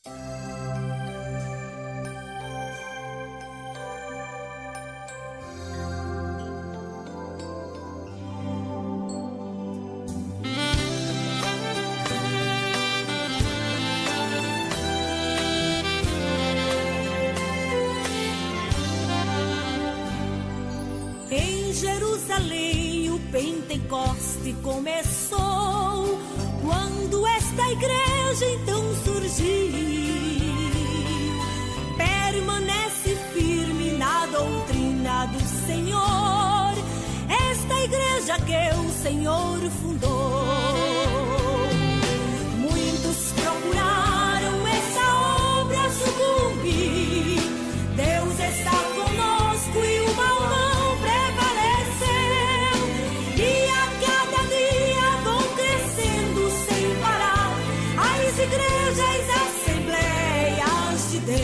Em Jerusalém o Pentecoste começou, quando esta igreja então surgiu. Permanece firme na doutrina do Senhor, esta igreja que o Senhor fundou. Muitos procuraram essa obra sucumbir, Deus está conosco e o mal não prevaleceu. E a cada dia vão crescendo sem parar as igrejas, assembleias de Deus.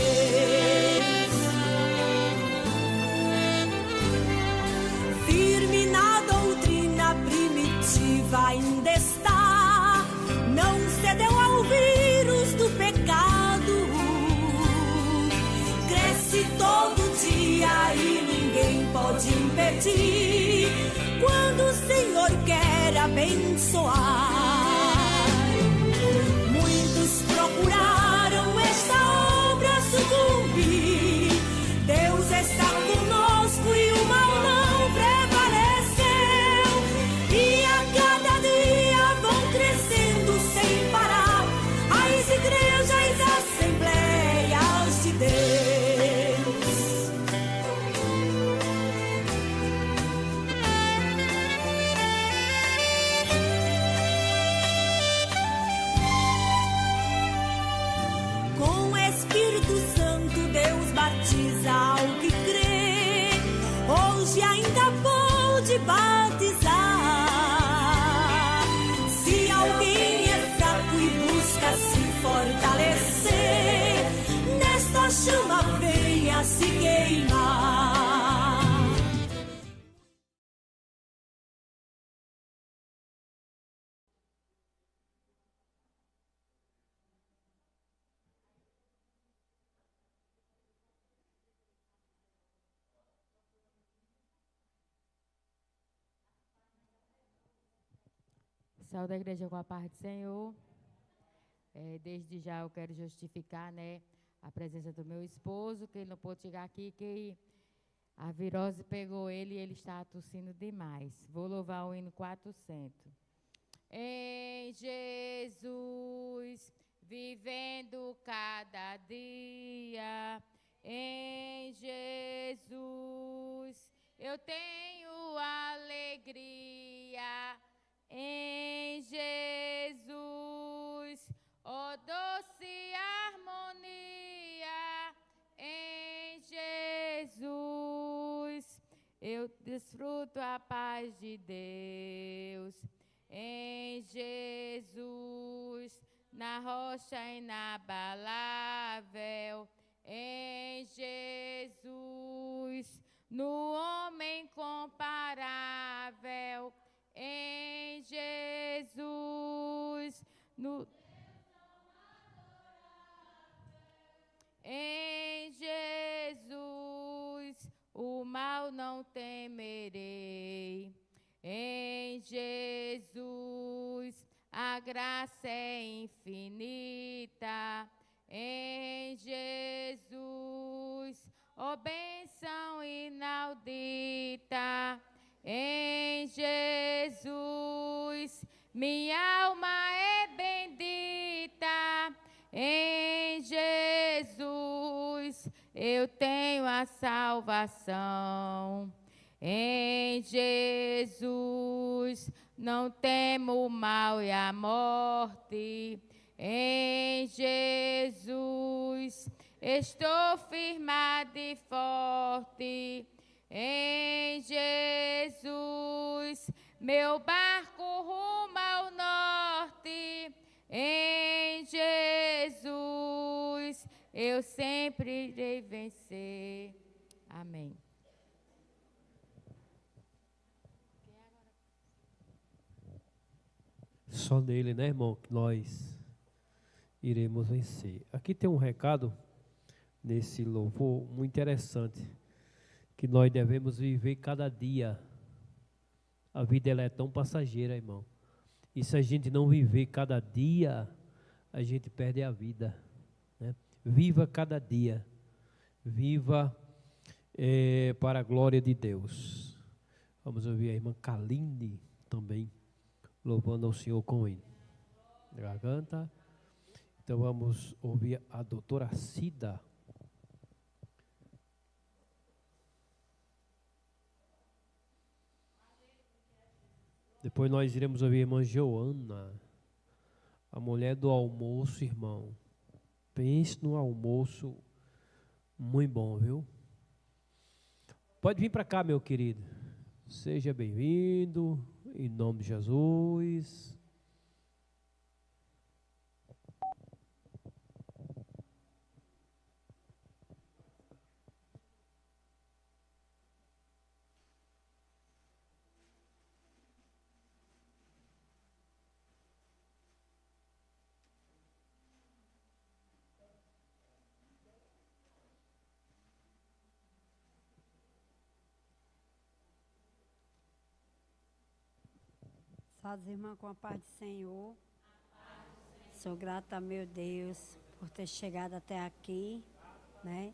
Firme na doutrina primitiva ainda está, não cedeu ao vírus do pecado. Cresce todo dia e ninguém pode impedir, quando o Senhor quer abençoar. Muitos procuraram esta obra sucumbir, Deus está conosco e o mal não prevaleceu. E a cada dia vão crescendo sem parar as igrejas, assembleias de Deus. Com o Espírito Santo Deus batiza ao que crê, hoje ainda pode batizar. Se alguém é fraco e busca se fortalecer, nesta chama venha se queimar. Saúde a igreja com a paz do Senhor. Desde já eu quero justificar, né, a presença do meu esposo, que ele não pôde chegar aqui, que a virose pegou ele e ele está tossindo demais. Vou louvar o hino 400. Em Jesus, vivendo cada dia, em Jesus, eu tenho alegria. Em Jesus, ó doce harmonia, em Jesus, eu desfruto a paz de Deus. Em Jesus, na rocha inabalável, em Jesus, no homem comparável, em Jesus, em Jesus, o mal não temerei. Em Jesus, a graça é infinita. Em Jesus, ó bênção inaudita. Em Jesus, minha alma é bendita. Em Jesus, eu tenho a salvação. Em Jesus, não temo o mal e a morte. Em Jesus, estou firmado e forte. Em Jesus, meu barco rumo ao norte. Em Jesus, eu sempre irei vencer. Amém. Só nele, né, irmão, que nós iremos vencer. Aqui tem um recado nesse louvor muito interessante, que nós devemos viver cada dia. A vida ela é tão passageira, irmão. E se a gente não viver cada dia, a gente perde a vida, né? Viva cada dia. Viva para a glória de Deus. Vamos ouvir a irmã Kaline também, louvando ao Senhor com ele. Garganta. Então vamos ouvir a doutora Cida. Depois nós iremos ouvir a irmã Joana, a mulher do almoço, irmão. Pense no almoço muito bom, viu? Pode vir para cá, meu querido. Seja bem-vindo, em nome de Jesus. Saúde, irmã, com a paz do Senhor. Sou grata a meu Deus por ter chegado até aqui, né?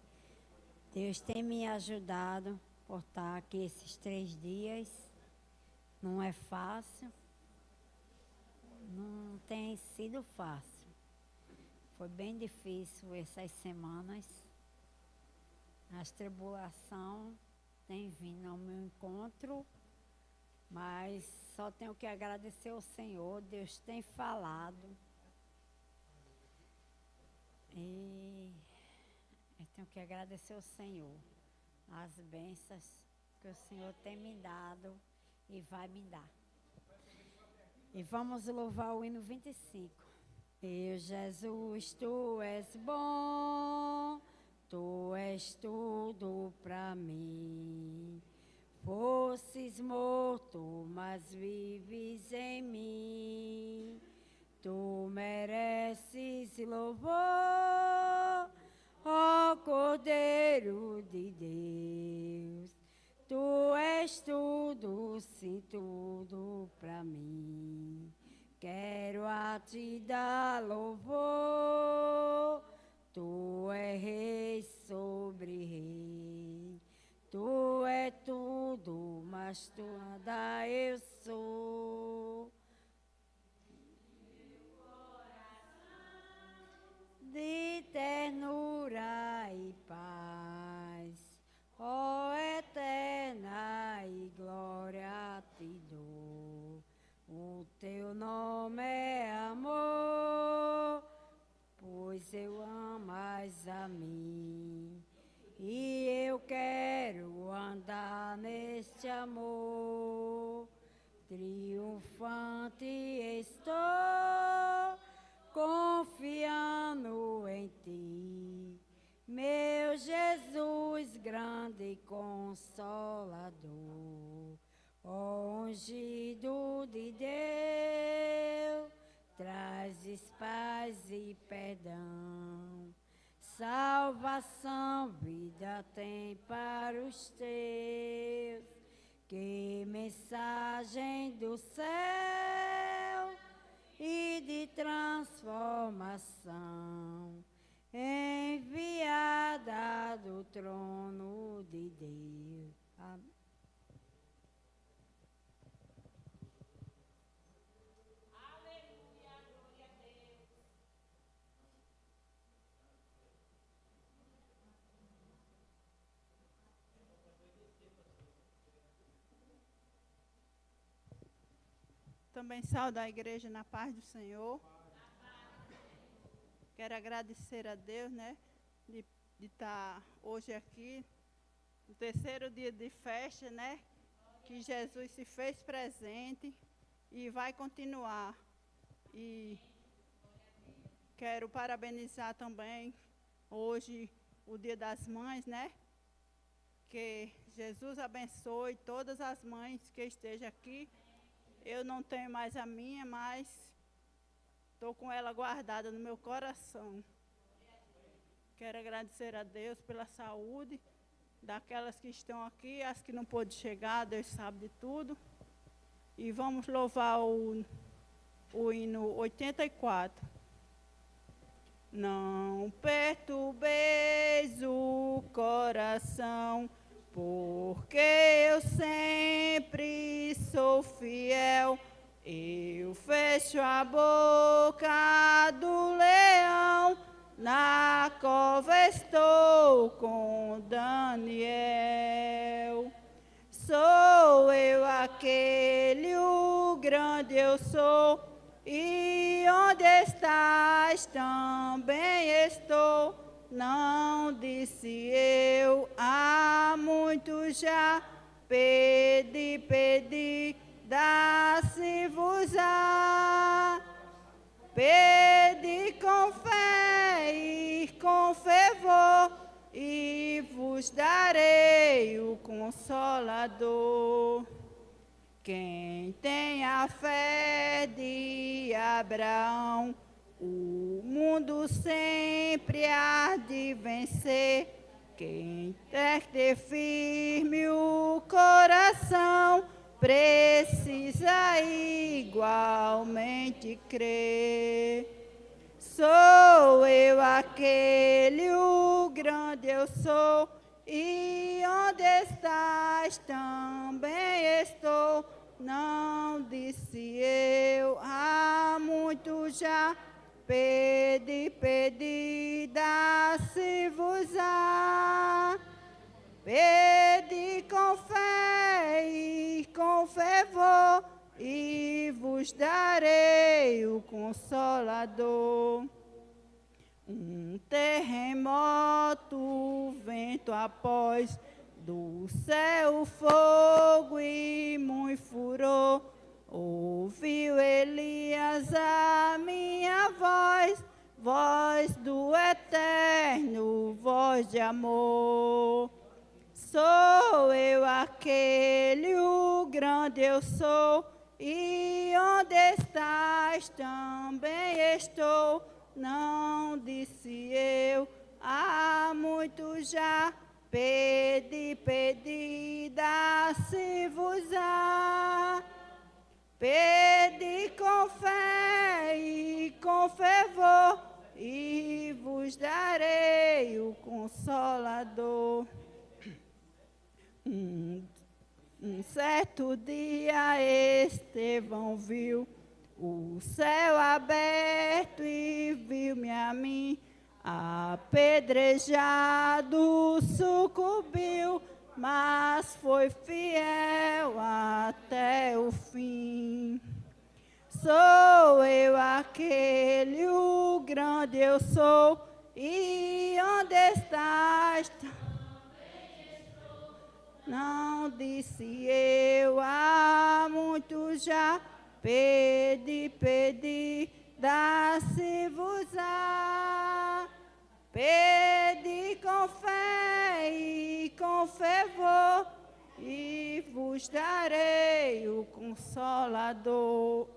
Deus tem me ajudado por estar aqui esses 3 dias. Não é fácil. Não tem sido fácil. Foi bem difícil essas semanas. As tribulações têm vindo ao meu encontro, mas só tenho que agradecer ao Senhor. Deus tem falado. E eu tenho que agradecer ao Senhor. As bênçãos que o Senhor tem me dado e vai me dar. E vamos louvar o hino 25. Eu, Jesus, tu és bom, tu és tudo pra mim. Fosses morto, mas vives em mim. Tu mereces louvor, ó Cordeiro de Deus. Tu és tudo, sim, tudo pra mim. Quero a te dar louvor. Tu és rei sobre rei. Tu é tudo, mas tu nada eu sou. De ternura e paz, ó eterna e glória te dou. O teu nome é amor, pois eu amas a mim. E eu quero andar neste amor, triunfante estou, confiando em ti, meu Jesus, grande consolador, ungido de Deus, trazes paz e perdão. Salvação, vida tem para os teus. Que mensagem do céu e de transformação, enviada do trono de Deus. Amém. Também saúdo a igreja na paz do Senhor. Quero agradecer a Deus, né, de estar hoje aqui, no 3º dia de festa, né, que Jesus se fez presente e vai continuar. E quero parabenizar também hoje o Dia das Mães, né, que Jesus abençoe todas as mães que estejam aqui. Eu não tenho mais a minha, mas Estou com ela guardada no meu coração. Quero agradecer a Deus pela saúde daquelas que estão aqui, as que não pôde chegar, Deus sabe de tudo. E vamos louvar o hino 84. Não perturbeis o coração, porque eu sempre sou fiel. Eu fecho a boca do leão, na cova estou com Daniel. Sou eu aquele, o grande eu sou, e onde estás também estou. Não disse eu, há muito já, pedi, dá-se-vos-á. Pedi com fé e com fervor, e vos darei o Consolador. Quem tem a fé de Abraão, o mundo sempre há de vencer. Quem quer ter firme o coração, precisa igualmente crer. Sou eu aquele, o grande eu sou, e onde estás também estou. Não disse eu, há muito já, pedi, dá-se-vos-á. Pedi com fé e com fervor, e vos darei o Consolador. Um terremoto, vento após, do céu fogo e muito furor. Ouviu Elias a minha voz, voz do Eterno, voz de amor. Sou eu aquele, o grande eu sou, e onde estás também estou. Não disse eu, há muito já, pedi, dá-se-vos-á. Pedi com fé e com fervor, e vos darei o Consolador. Um certo dia Estevão viu o céu aberto e viu-me a mim, apedrejado, sucumbiu, mas foi fiel até o fim. Sou eu aquele, o grande eu sou, e onde estás? Não disse eu, há muito já, pedi, dá-se-vos-á. Pedi com fé e com fervor, e vos darei o Consolador.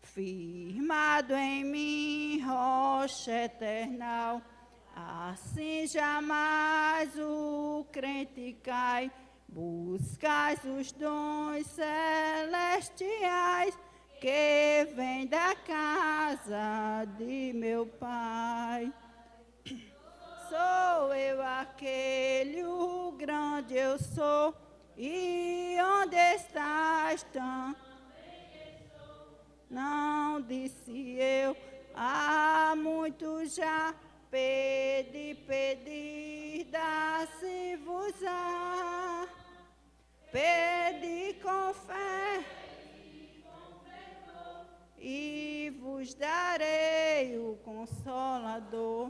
Firmado em mim, rocha eternal, assim jamais o crente cai. Buscais os dons celestiais que vêm da casa de meu Pai. Sou eu aquele, o grande eu sou, e onde estás também estou. Não disse eu, há muito já, pedi, dá-se-vos-á. Pedi com fé e vos darei o Consolador.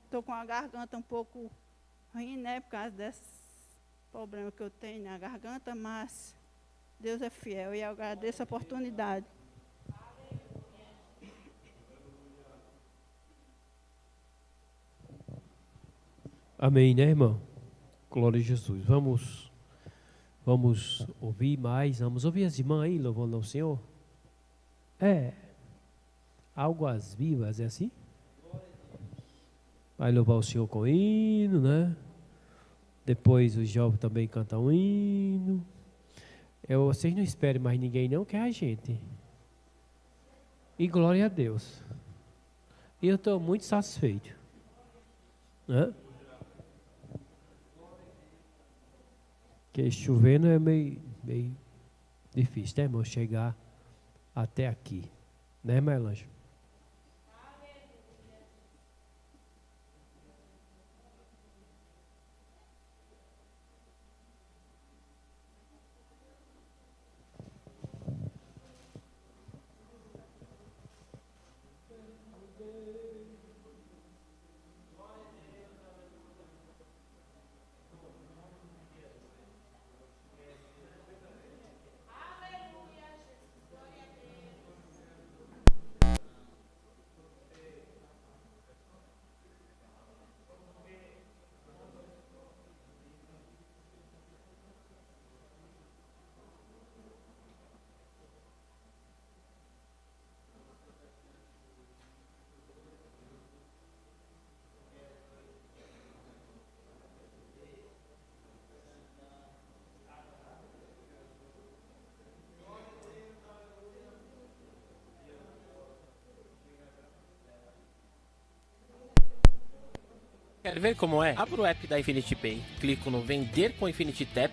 Estou com a garganta um pouco ruim, né? Por causa desse problema que eu tenho na garganta, mas Deus é fiel e eu agradeço a oportunidade. Amém, né, irmão? Glória a Jesus. Vamos ouvir mais. Vamos ouvir as irmãs aí, louvando ao Senhor. Águas Vivas, é assim? Vai louvar o Senhor com hino, né? Depois os jovens também cantam um hino. Vocês não esperem mais ninguém não, que é a gente. E glória a Deus. E eu estou muito satisfeito. Né? Porque chovendo é meio difícil, né, irmão? Chegar até aqui. Né, Melange? Quer ver como é? Abra o app da Infinity Pay, clico no Vender com Infinity Tap.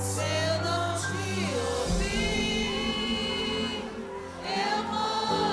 Se eu não te ouvir, eu morro.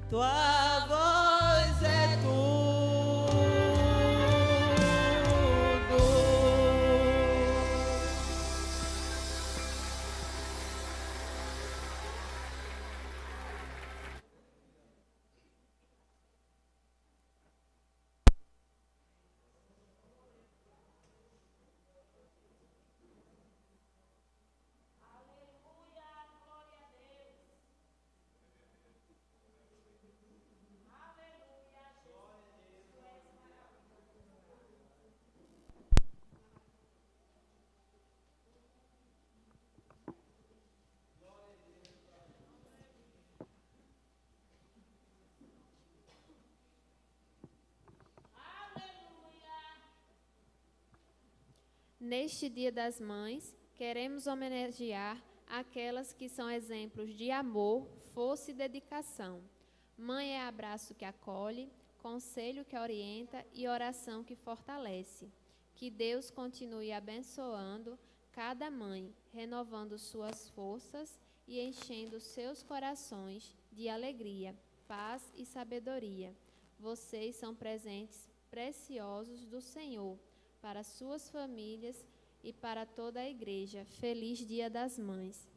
tua voz é tudo. Neste Dia das Mães, queremos homenagear aquelas que são exemplos de amor, força e dedicação. Mãe é abraço que acolhe, conselho que orienta e oração que fortalece. Que Deus continue abençoando cada mãe, renovando suas forças e enchendo seus corações de alegria, paz e sabedoria. Vocês são presentes preciosos do Senhor para suas famílias e para toda a igreja. Feliz Dia das Mães.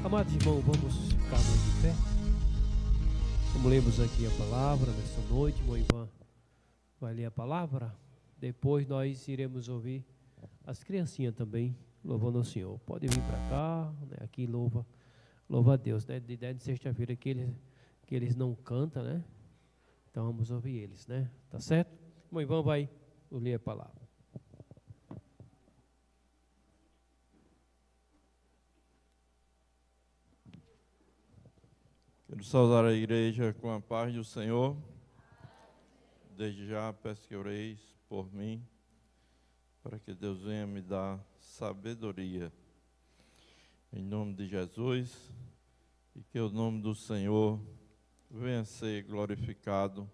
Amados irmãos, vamos ficar muito de pé. Como lemos aqui a palavra nessa noite, irmão Ivan vai ler a palavra. Depois nós iremos ouvir as criancinhas também louvando o Senhor. Pode vir para cá, né? Aqui louva a Deus, né? De sexta-feira que eles não cantam, né? Então vamos ouvir eles, né? Tá certo? Irmão Ivan vai ler a palavra. Quero saudar a igreja com a paz do Senhor. Desde já peço que oreis por mim, para que Deus venha me dar sabedoria. Em nome de Jesus, e que o nome do Senhor venha ser glorificado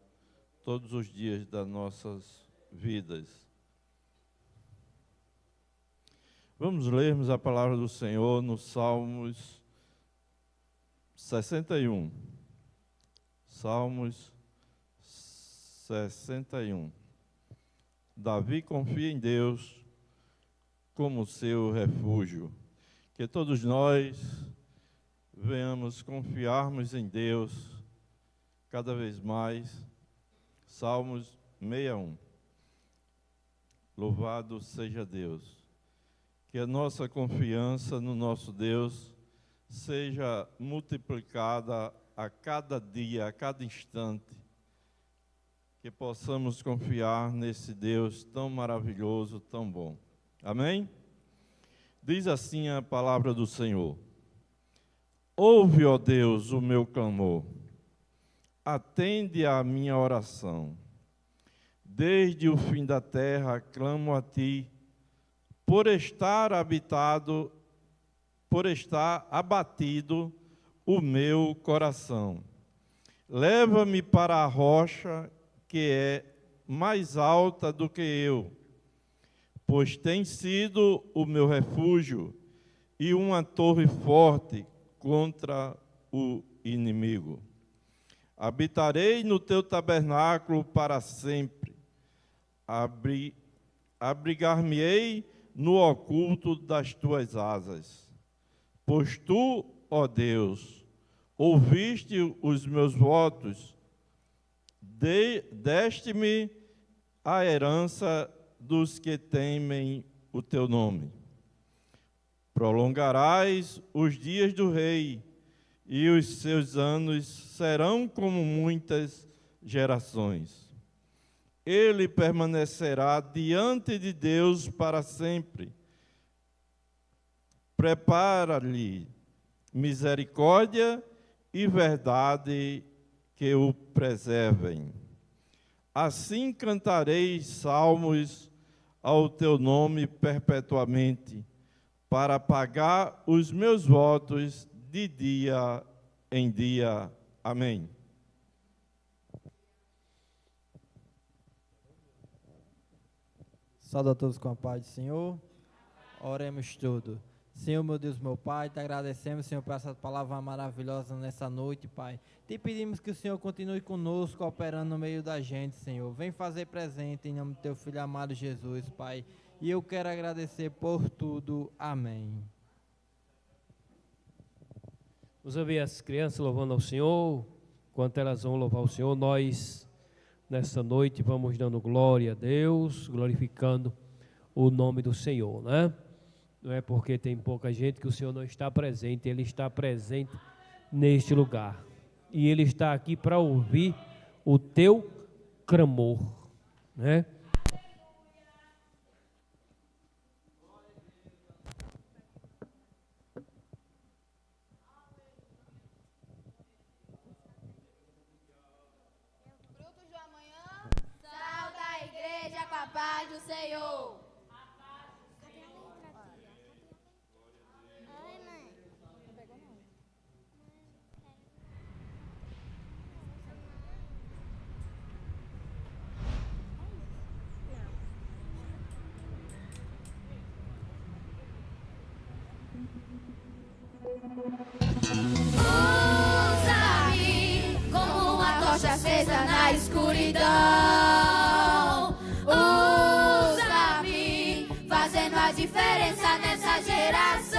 todos os dias das nossas vidas. Vamos lermos a palavra do Senhor no Salmos 61. Salmos 61. Davi confia em Deus como seu refúgio. Que todos nós venhamos confiarmos em Deus cada vez mais. Salmos 61. Louvado seja Deus. Que a nossa confiança no nosso Deus seja multiplicada a cada dia, a cada instante, que possamos confiar nesse Deus tão maravilhoso, tão bom. Amém? Diz assim a palavra do Senhor: ouve, ó Deus, o meu clamor, atende à minha oração. Desde o fim da terra clamo a ti, por estar abatido o meu coração. Leva-me para a rocha que é mais alta do que eu, pois tem sido o meu refúgio e uma torre forte contra o inimigo. Habitarei no teu tabernáculo para sempre. Abrigar-me-ei no oculto das tuas asas. Pois tu, ó Deus, ouviste os meus votos, deste-me a herança dos que temem o teu nome. Prolongarás os dias do rei, e os seus anos serão como muitas gerações. Ele permanecerá diante de Deus para sempre. Prepara-lhe misericórdia e verdade que o preservem. Assim cantarei salmos ao teu nome perpetuamente, para pagar os meus votos de dia em dia. Amém. Saúde a todos com a paz do Senhor. Oremos tudo. Senhor, meu Deus, meu Pai, te agradecemos, Senhor, por essa palavra maravilhosa nessa noite, Pai. Te pedimos que o Senhor continue conosco, operando no meio da gente, Senhor. Vem fazer presente em nome do teu Filho amado Jesus, Pai. E eu quero agradecer por tudo. Amém. Vamos ouvir as crianças louvando ao Senhor. Enquanto elas vão louvar o Senhor, nós, nessa noite, vamos dando glória a Deus, glorificando o nome do Senhor, né? Não é porque tem pouca gente que o Senhor não está presente, Ele está presente neste lugar. E Ele está aqui para ouvir o teu clamor, né? Frutos do amanhã, salve a igreja com a paz do Senhor. Usa-me como uma tocha acesa na escuridão. Usa-me fazendo a diferença nessa geração.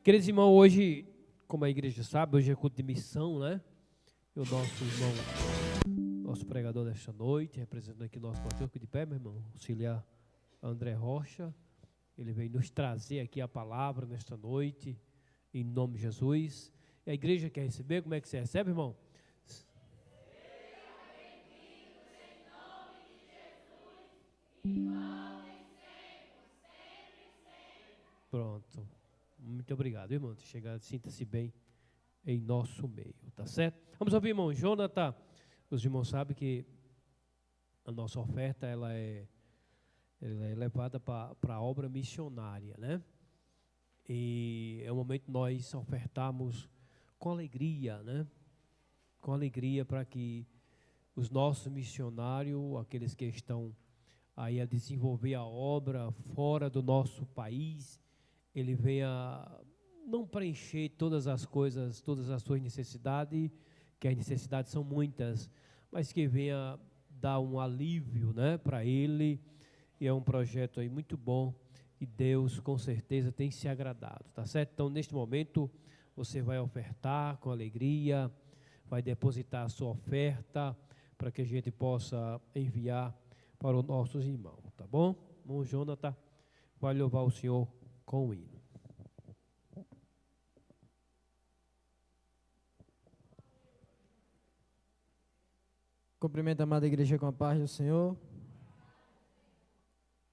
Queridos irmãos, hoje, como a igreja sabe, hoje é culto de missão, né? E o nosso irmão, nosso pregador desta noite, representando aqui o nosso pastor, aqui de pé, meu irmão, auxiliar André Rocha, ele veio nos trazer aqui a palavra nesta noite, em nome de Jesus. E a igreja quer receber, como é que você recebe, irmão? Pronto. Muito obrigado, irmão. Sinta-se bem em nosso meio, tá certo? Vamos ouvir, irmão Jonathan. Os irmãos sabem que a nossa oferta ela é levada para a obra missionária, né? E é o momento de nós ofertarmos com alegria, né? Com alegria para que os nossos missionários, aqueles que estão aí a desenvolver a obra fora do nosso país, ele venha não preencher todas as coisas, todas as suas necessidades, que as necessidades são muitas, mas que venha dar um alívio, né, para ele. E é um projeto aí muito bom e Deus com certeza tem se agradado, tá certo? Então, neste momento, você vai ofertar com alegria, vai depositar a sua oferta para que a gente possa enviar para os nossos irmãos, tá bom? Irmão Jonathan vai louvar o Senhor com o hino. Cumprimento a amada igreja com a paz do Senhor.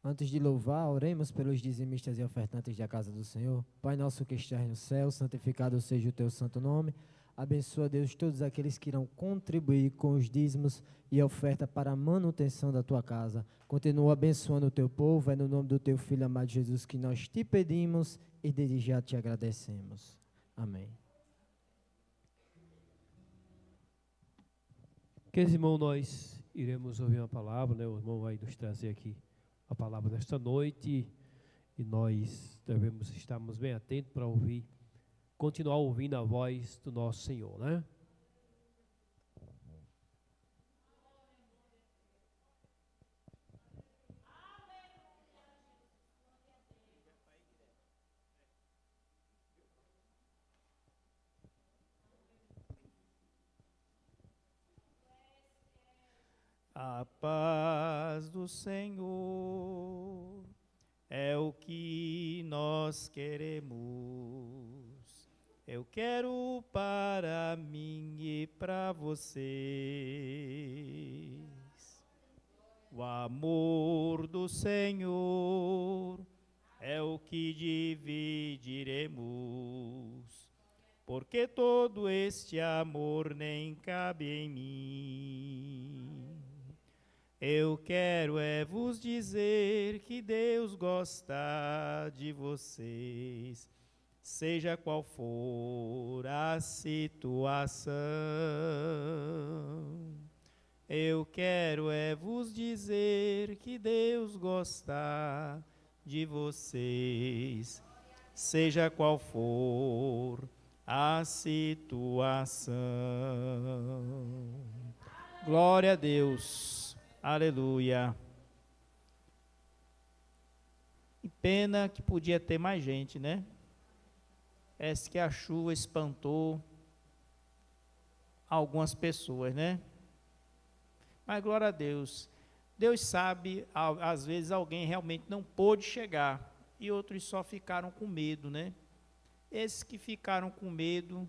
Antes de louvar, oremos pelos dizimistas e ofertantes da casa do Senhor. Pai nosso que estás no céu, santificado seja o teu santo nome. Abençoa, Deus, todos aqueles que irão contribuir com os dízimos e oferta para a manutenção da tua casa. Continua abençoando o teu povo, é no nome do teu Filho amado Jesus que nós te pedimos e desde já te agradecemos. Amém. Queridos irmãos, nós iremos ouvir uma palavra, né? O irmão vai nos trazer aqui a palavra desta noite e nós devemos estarmos bem atentos para ouvir, continuar ouvindo a voz do nosso Senhor, né? A paz do Senhor é o que nós queremos. Eu quero para mim e para vocês. O amor do Senhor é o que dividiremos, porque todo este amor nem cabe em mim. Eu quero vos dizer que Deus gosta de vocês, seja qual for a situação. Eu quero vos dizer que Deus gosta de vocês, seja qual for a situação. Glória a Deus. Aleluia. E pena que podia ter mais gente, né? Parece que a chuva espantou algumas pessoas, né? Mas glória a Deus. Deus sabe, às vezes alguém realmente não pôde chegar e outros só ficaram com medo, né? Esses que ficaram com medo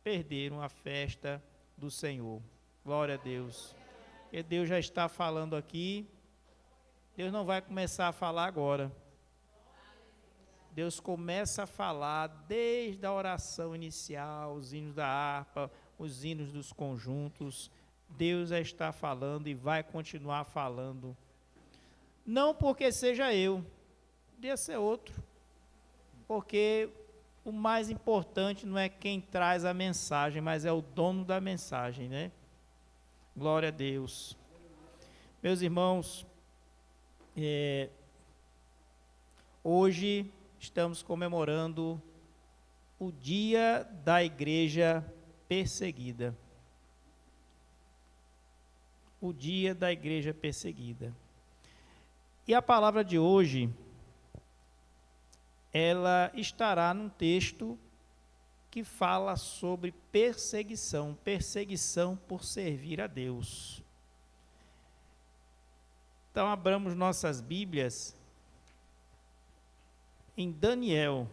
perderam a festa do Senhor. Glória a Deus. Porque Deus já está falando aqui, Deus não vai começar a falar agora. Deus começa a falar desde a oração inicial, os hinos da harpa, os hinos dos conjuntos. Deus já está falando e vai continuar falando. Não porque seja eu, podia ser outro. Porque o mais importante não é quem traz a mensagem, mas é o dono da mensagem, né? Glória a Deus. Meus irmãos, hoje estamos comemorando o Dia da Igreja Perseguida. O Dia da Igreja Perseguida. E a palavra de hoje ela estará num texto que fala sobre perseguição, perseguição por servir a Deus. Então, abramos nossas Bíblias em Daniel.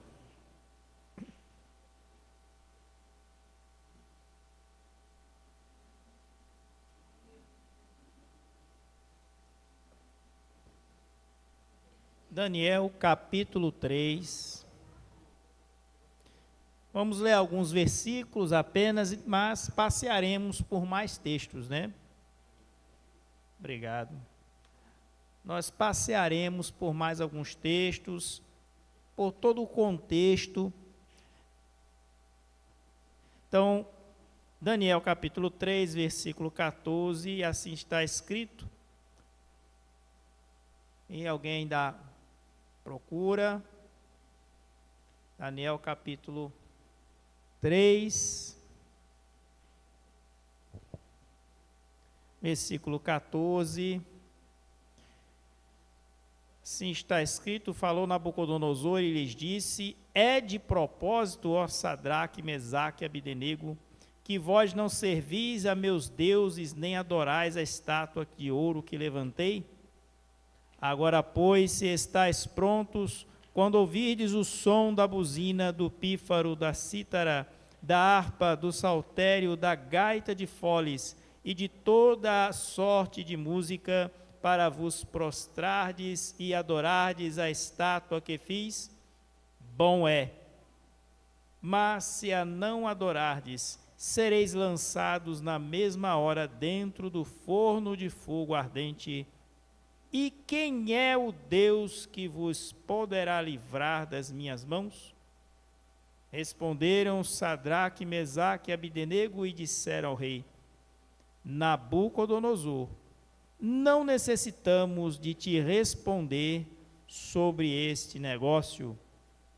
Daniel, capítulo 3. Vamos ler alguns versículos apenas, mas passearemos por mais textos, né? Obrigado. Nós passearemos por mais alguns textos, por todo o contexto. Então, Daniel capítulo 3, versículo 14, assim está escrito. E alguém ainda procura. Daniel capítulo 3, versículo 14. Assim está escrito: falou Nabucodonosor e lhes disse: é de propósito, ó Sadraque, Mesaque e Abdenego, que vós não servis a meus deuses, nem adorais a estátua de ouro que levantei? Agora, pois, se estáis prontos, quando ouvirdes o som da buzina, do pífaro, da cítara, da harpa, do saltério, da gaita de foles e de toda a sorte de música, para vos prostrardes e adorardes a estátua que fiz, bom é. Mas se a não adorardes, sereis lançados na mesma hora dentro do forno de fogo ardente. E quem é o Deus que vos poderá livrar das minhas mãos? Responderam Sadraque, Mesaque e Abdenego e disseram ao rei: Nabucodonosor, não necessitamos de te responder sobre este negócio.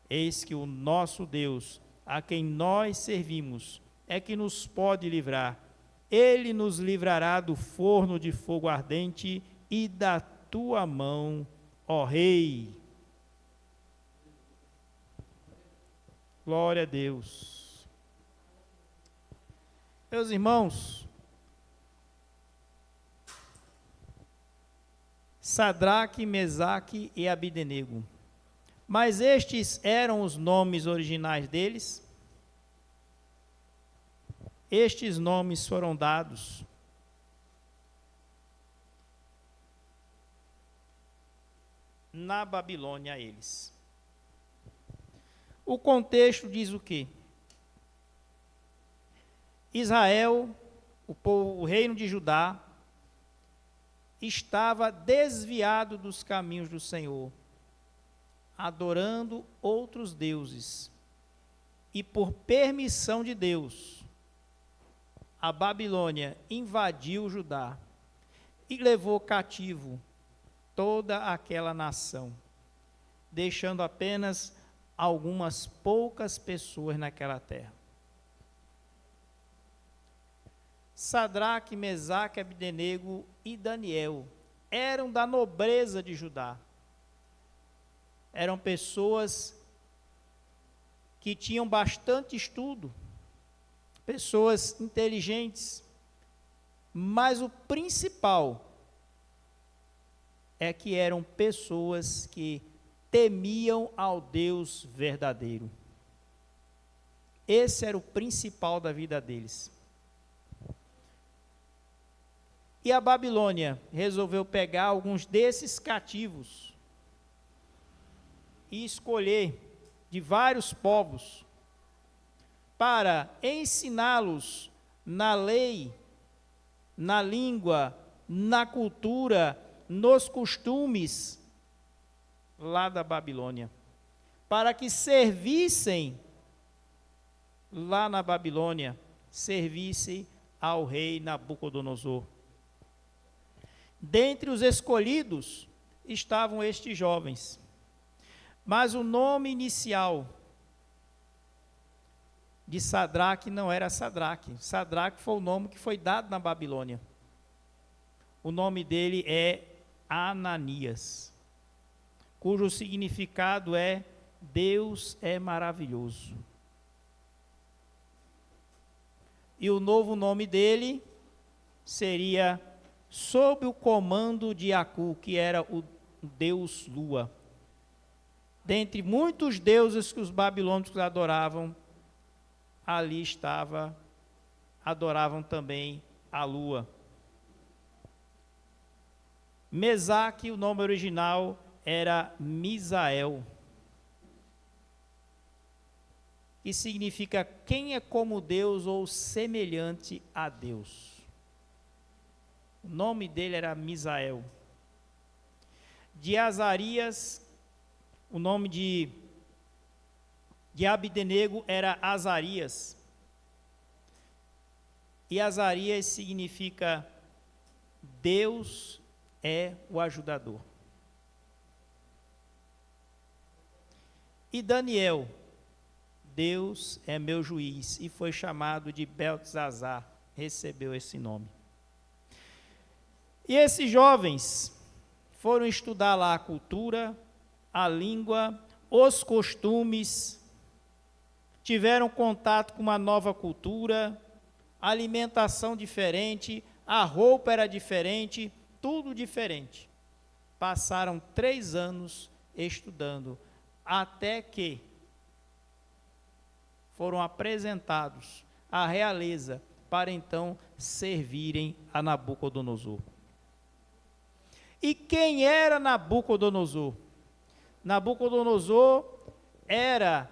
Eis que o nosso Deus, a quem nós servimos, é que nos pode livrar. Ele nos livrará do forno de fogo ardente e da tua mão, ó rei. Glória a Deus. Meus irmãos, Sadraque, Mesaque e Abdenego. Mas estes eram os nomes originais deles? Estes nomes foram dados na Babilônia a eles. O contexto diz o quê? Israel, o reino de Judá, estava desviado dos caminhos do Senhor, adorando outros deuses. E por permissão de Deus, a Babilônia invadiu Judá e levou cativo toda aquela nação, deixando apenas algumas poucas pessoas naquela terra. Sadraque, Mesaque, Abdenego e Daniel eram da nobreza de Judá. Eram pessoas que tinham bastante estudo, pessoas inteligentes, mas o principal é que eram pessoas que temiam ao Deus verdadeiro. Esse era o principal da vida deles. E a Babilônia resolveu pegar alguns desses cativos e escolher de vários povos para ensiná-los na lei, na língua, na cultura, nos costumes lá da Babilônia, para que servissem lá na Babilônia, servissem ao rei Nabucodonosor. Dentre os escolhidos estavam estes jovens, mas o nome inicial de Sadraque não era Sadraque. Sadraque foi o nome que foi dado na Babilônia. O nome dele é Ananias, cujo significado é Deus é maravilhoso. E o novo nome dele seria sob o comando de Acu, que era o deus Lua. Dentre muitos deuses que os babilônicos adoravam, ali adoravam também a lua. Mesaque, o nome original era Misael, que significa quem é como Deus ou semelhante a Deus. O nome dele era Misael. De Azarias, o nome de Abdenego era Azarias. E Azarias significa Deus é o ajudador. E Daniel, Deus é meu juiz, e foi chamado de Beltesazar, recebeu esse nome. E esses jovens foram estudar lá a cultura, a língua, os costumes, tiveram contato com uma nova cultura, alimentação diferente, a roupa era diferente, tudo diferente. Passaram 3 anos estudando, até que foram apresentados à realeza para então servirem a Nabucodonosor. E quem era Nabucodonosor? Nabucodonosor era,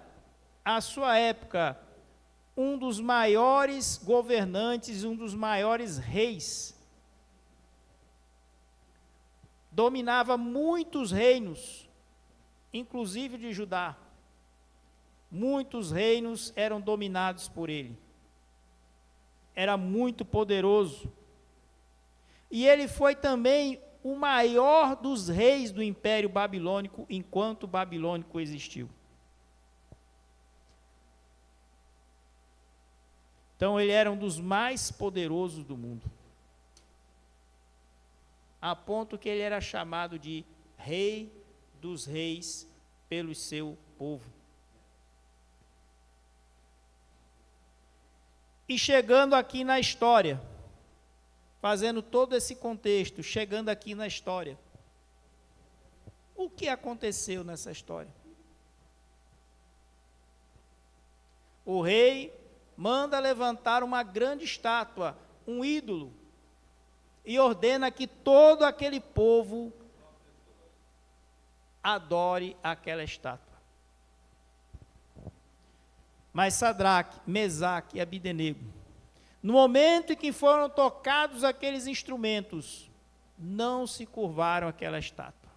à sua época, um dos maiores governantes, um dos maiores reis. Dominava muitos reinos, inclusive de Judá. Muitos reinos eram dominados por ele. Era muito poderoso. E ele foi também o maior dos reis do Império Babilônico, enquanto o babilônico existiu. Então ele era um dos mais poderosos do mundo. A ponto que ele era chamado de Rei dos Reis pelo seu povo. E chegando aqui na história, fazendo todo esse contexto, chegando aqui na história, o que aconteceu nessa história? O rei manda levantar uma grande estátua, um ídolo, e ordena que todo aquele povo adore aquela estátua. Mas Sadraque, Mesaque e Abdenego, no momento em que foram tocados aqueles instrumentos, não se curvaram àquela estátua.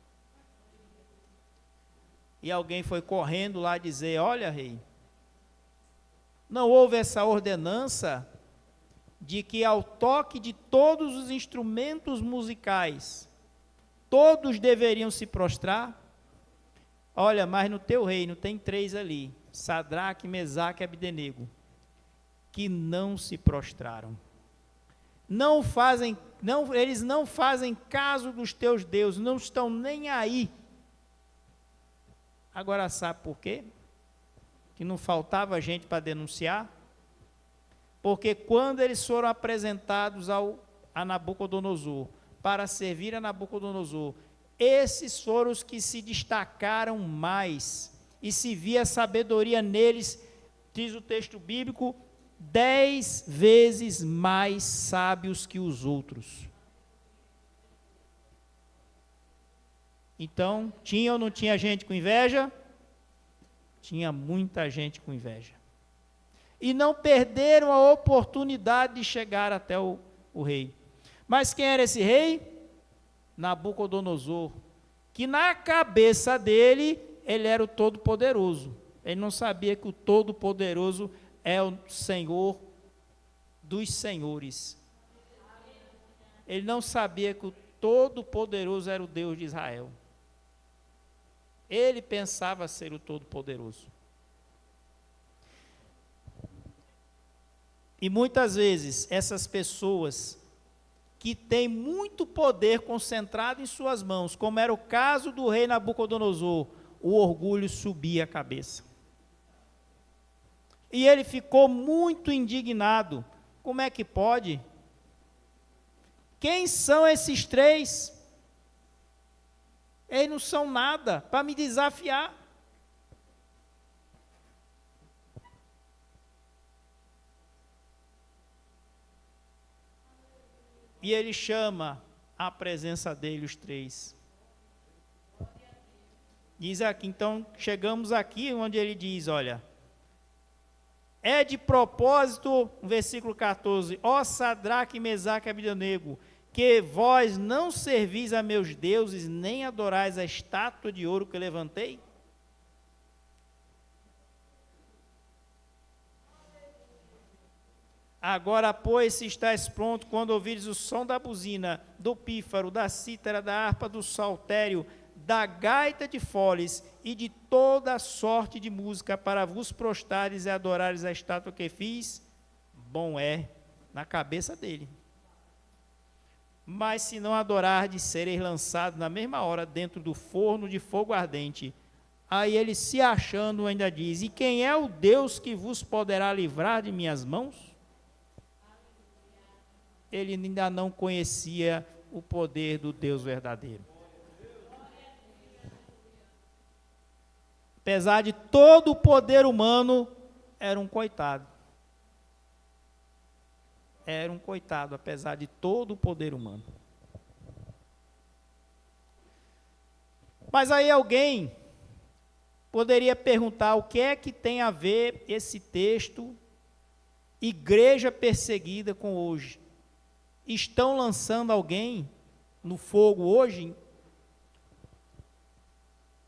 E alguém foi correndo lá dizer: olha, rei, não houve essa ordenança de que ao toque de todos os instrumentos musicais, todos deveriam se prostrar? Olha, mas no teu reino tem 3 ali, Sadraque, Mesaque e Abdenego, que não se prostraram. Eles não fazem caso dos teus deuses, não estão nem aí. Agora sabe por quê? Que não faltava gente para denunciar? Porque quando eles foram apresentados a Nabucodonosor, para servir a Nabucodonosor, esses foram os que se destacaram mais, e se via sabedoria neles, diz o texto bíblico, 10 vezes mais sábios que os outros. Então, tinha ou não tinha gente com inveja? Tinha muita gente com inveja. E não perderam a oportunidade de chegar até o rei. Mas quem era esse rei? Nabucodonosor, que na cabeça dele, ele era o Todo-Poderoso. Ele não sabia que o Todo-Poderoso é o Senhor dos senhores. Ele não sabia que o Todo-Poderoso era o Deus de Israel. Ele pensava ser o Todo-Poderoso. E muitas vezes, essas pessoas que têm muito poder concentrado em suas mãos, como era o caso do rei Nabucodonosor, o orgulho subia a cabeça. E ele ficou muito indignado. Como é que pode? Quem são esses três? Eles não são nada para me desafiar. E ele chama à presença dele os três. Diz aqui, então, chegamos aqui onde ele diz, olha, é de propósito, versículo 14, ó Sadraque, Mesaque e Abdenego, que vós não servis a meus deuses, nem adorais a estátua de ouro que levantei? Agora, pois, se estáis pronto, quando ouvires o som da buzina, do pífaro, da cítara, da harpa, do saltério, da gaita de foles e de toda sorte de música, para vos prostares e adorares a estátua que fiz, bom é, na cabeça dele. Mas se não adorardes, sereis lançados na mesma hora dentro do forno de fogo ardente. Aí ele, se achando, ainda diz, e quem é o Deus que vos poderá livrar de minhas mãos? Ele ainda não conhecia o poder do Deus verdadeiro. Apesar de todo o poder humano, era um coitado. Era um coitado, apesar de todo o poder humano. Mas aí alguém poderia perguntar o que é que tem a ver esse texto, igreja perseguida, com hoje? Estão lançando alguém no fogo hoje?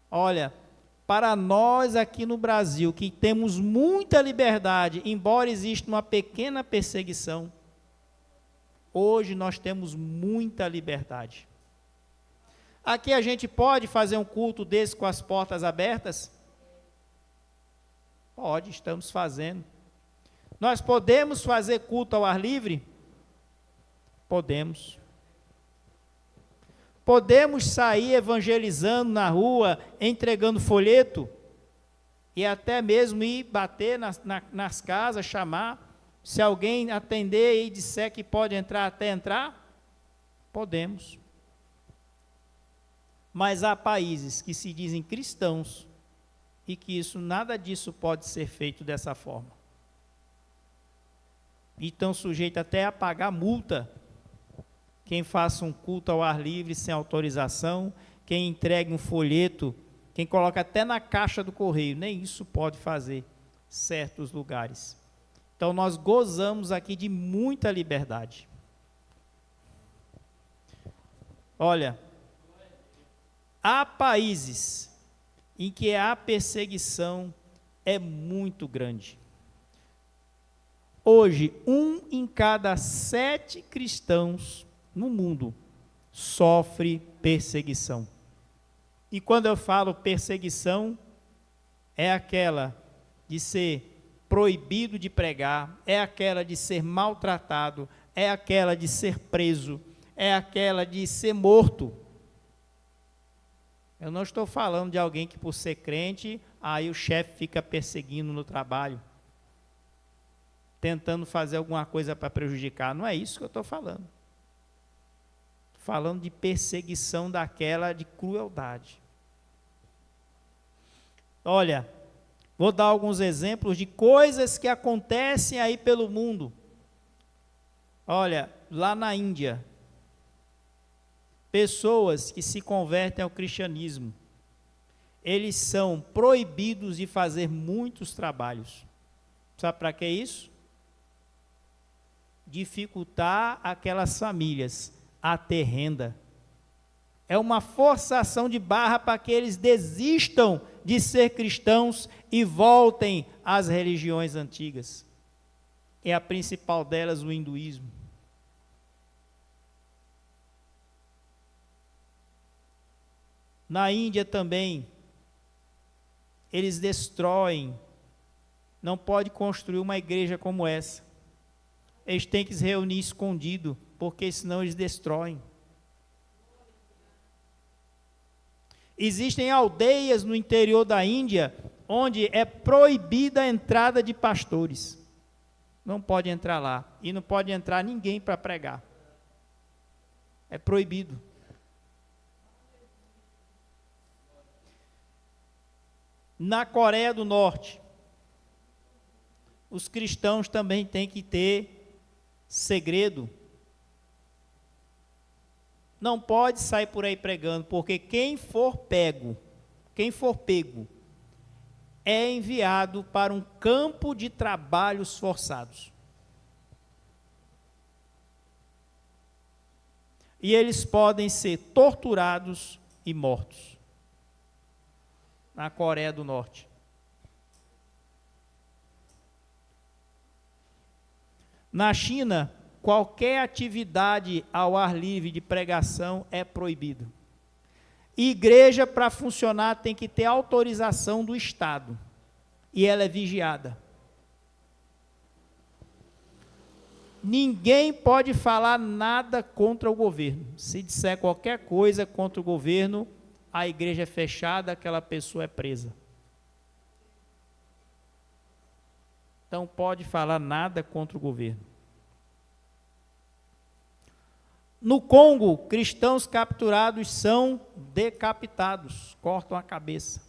Olha, para nós aqui no Brasil, que temos muita liberdade, embora exista uma pequena perseguição, hoje nós temos muita liberdade. Aqui a gente pode fazer um culto desse com as portas abertas? Pode, estamos fazendo. Nós podemos fazer culto ao ar livre? Podemos. Podemos sair evangelizando na rua, entregando folheto, e até mesmo ir bater nas casas, chamar. Se alguém atender e disser que pode entrar, até entrar, podemos. Mas há países que se dizem cristãos e que nada disso pode ser feito dessa forma. E estão sujeitos até a pagar multa. Quem faça um culto ao ar livre sem autorização, quem entregue um folheto, quem coloca até na caixa do correio, nem isso pode fazer certos lugares. Então nós gozamos aqui de muita liberdade. Olha, há países em que a perseguição é muito grande. Hoje, 1 em cada 7 cristãos no mundo sofre perseguição. E quando eu falo perseguição, é aquela de ser proibido de pregar, é aquela de ser maltratado, é aquela de ser preso, é aquela de ser morto. Eu não estou falando de alguém que, por ser crente, aí o chefe fica perseguindo no trabalho, tentando fazer alguma coisa para prejudicar. Não é isso que eu estou falando. Estou falando de perseguição daquela de crueldade. Olha, vou dar alguns exemplos de coisas que acontecem aí pelo mundo. Olha, lá na Índia, pessoas que se convertem ao cristianismo, eles são proibidos de fazer muitos trabalhos. Sabe para que isso? Dificultar aquelas famílias a ter renda. É uma forçação de barra para que eles desistam de ser cristãos e voltem às religiões antigas. É a principal delas, o hinduísmo. Na Índia também, eles destroem, não pode construir uma igreja como essa. Eles têm que se reunir escondido, porque senão eles destroem. Existem aldeias no interior da Índia onde é proibida a entrada de pastores. Não pode entrar lá. E não pode entrar ninguém para pregar. É proibido. Na Coreia do Norte, os cristãos também têm que ter segredo. Não pode sair por aí pregando, porque quem for pego, é enviado para um campo de trabalhos forçados. E eles podem ser torturados e mortos. Na Coreia do Norte. Na China, qualquer atividade ao ar livre de pregação é proibido. Igreja, para funcionar, tem que ter autorização do Estado. E ela é vigiada. Ninguém pode falar nada contra o governo. Se disser qualquer coisa contra o governo, a igreja é fechada, aquela pessoa é presa. Então, pode falar nada contra o governo. No Congo, cristãos capturados são decapitados, cortam a cabeça.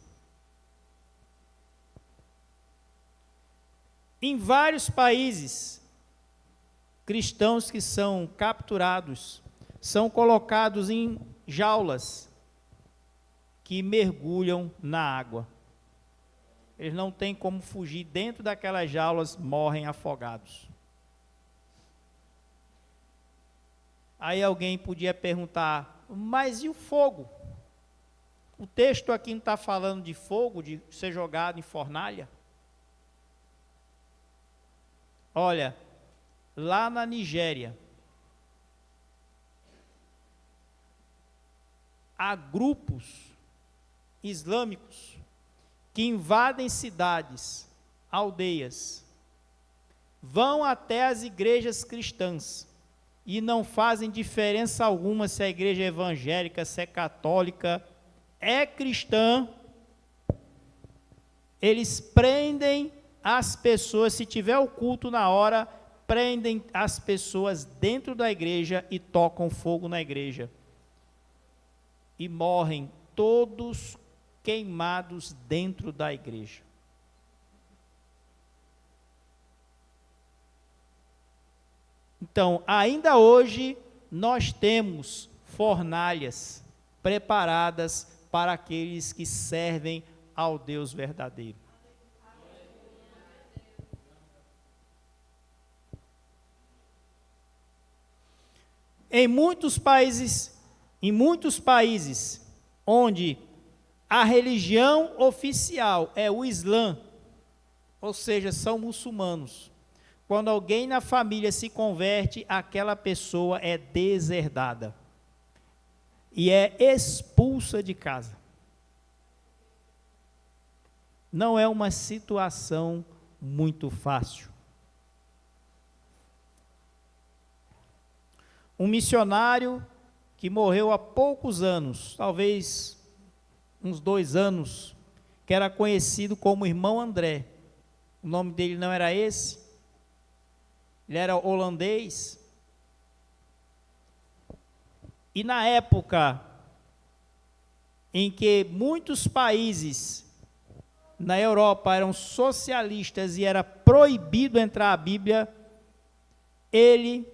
Em vários países, cristãos que são capturados são colocados em jaulas que mergulham na água. Eles não têm como fugir, dentro daquelas jaulas morrem afogados. Aí alguém podia perguntar, mas e o fogo? O texto aqui não está falando de fogo, de ser jogado em fornalha? Olha, lá na Nigéria, há grupos islâmicos que invadem cidades, aldeias, vão até as igrejas cristãs e não fazem diferença alguma se a igreja é evangélica, se é católica, é cristã. Eles prendem as pessoas, se tiver o culto na hora, prendem as pessoas dentro da igreja e tocam fogo na igreja. E morrem todos queimados dentro da igreja. Então, ainda hoje, nós temos fornalhas preparadas para aqueles que servem ao Deus verdadeiro. Em muitos países onde a religião oficial é o Islã, ou seja, são muçulmanos. Quando alguém na família se converte, aquela pessoa é deserdada e é expulsa de casa. Não é uma situação muito fácil. Um missionário que morreu há poucos anos, talvez uns 2 anos, que era conhecido como Irmão André. O nome dele não era esse, ele era holandês. E na época em que muitos países na Europa eram socialistas e era proibido entrar a Bíblia, ele,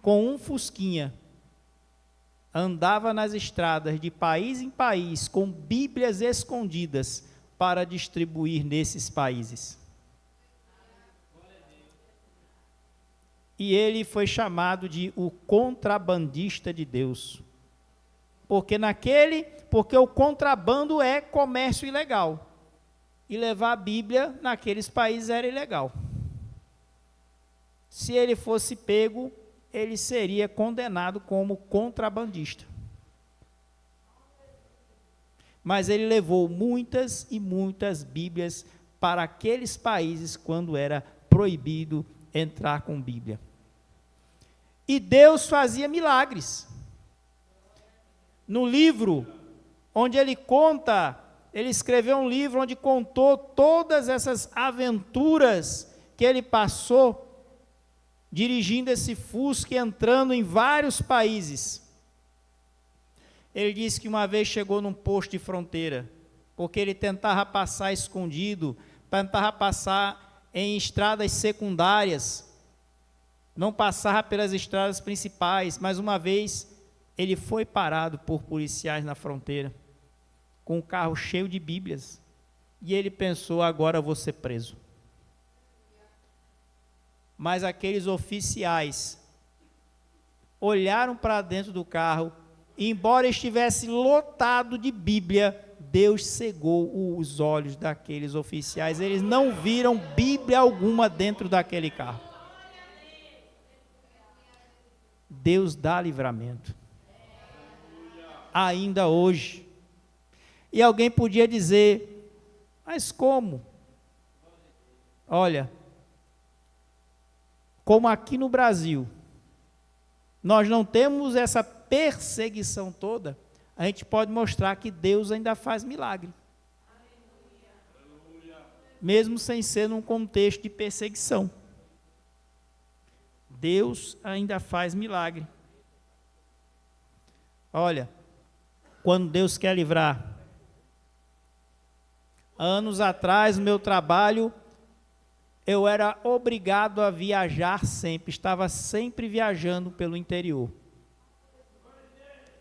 com um fusquinha, andava nas estradas de país em país com Bíblias escondidas para distribuir nesses países. E ele foi chamado de o contrabandista de Deus. Porque o contrabando é comércio ilegal. E levar a Bíblia naqueles países era ilegal. Se ele fosse pego, ele seria condenado como contrabandista. Mas ele levou muitas e muitas Bíblias para aqueles países quando era proibido entrar com Bíblia. E Deus fazia milagres. No livro onde ele escreveu um livro onde contou todas essas aventuras que ele passou dirigindo esse Fusca e entrando em vários países. Ele disse que uma vez chegou num posto de fronteira, porque ele tentava passar escondido, tentava passar em estradas secundárias, não passava pelas estradas principais, mas uma vez ele foi parado por policiais na fronteira, com um carro cheio de Bíblias, e ele pensou, agora eu vou ser preso. Mas aqueles oficiais olharam para dentro do carro, e embora estivesse lotado de Bíblia, Deus cegou os olhos daqueles oficiais, eles não viram Bíblia alguma dentro daquele carro. Deus dá livramento. Ainda hoje. E alguém podia dizer, mas como? Olha, como aqui no Brasil, nós não temos essa perseguição toda, a gente pode mostrar que Deus ainda faz milagre. Mesmo sem ser num contexto de perseguição. Deus ainda faz milagre. Olha, quando Deus quer livrar. Anos atrás, no meu trabalho, eu era obrigado a viajar sempre, estava sempre viajando pelo interior.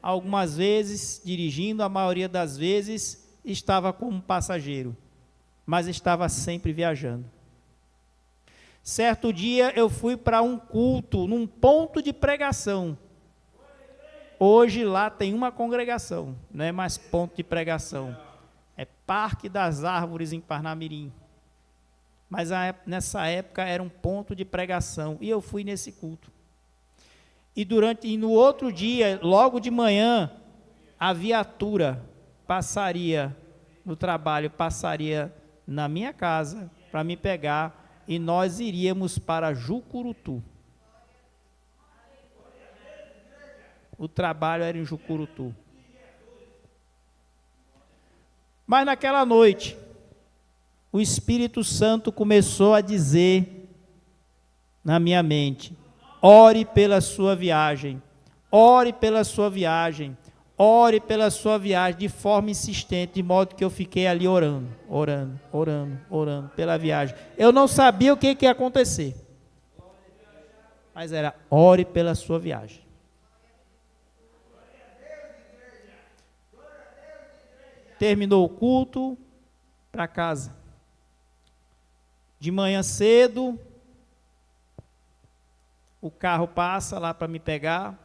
Algumas vezes dirigindo, a maioria das vezes estava como passageiro, mas estava sempre viajando. Certo dia eu fui para um culto, num ponto de pregação. Hoje lá tem uma congregação, não é mais ponto de pregação, é Parque das Árvores em Parnamirim. Mas nessa época era um ponto de pregação, e eu fui nesse culto. E no outro dia, logo de manhã, a viatura passaria no trabalho, passaria na minha casa para me pegar, e nós iríamos para Jucurutu. O trabalho era em Jucurutu. Mas naquela noite, o Espírito Santo começou a dizer na minha mente, ore pela sua viagem, ore pela sua viagem, ore pela sua viagem, de forma insistente, de modo que eu fiquei ali orando pela viagem. Eu não sabia o que ia acontecer, mas era, ore pela sua viagem. Terminou o culto, para casa. De manhã cedo, o carro passa lá para me pegar.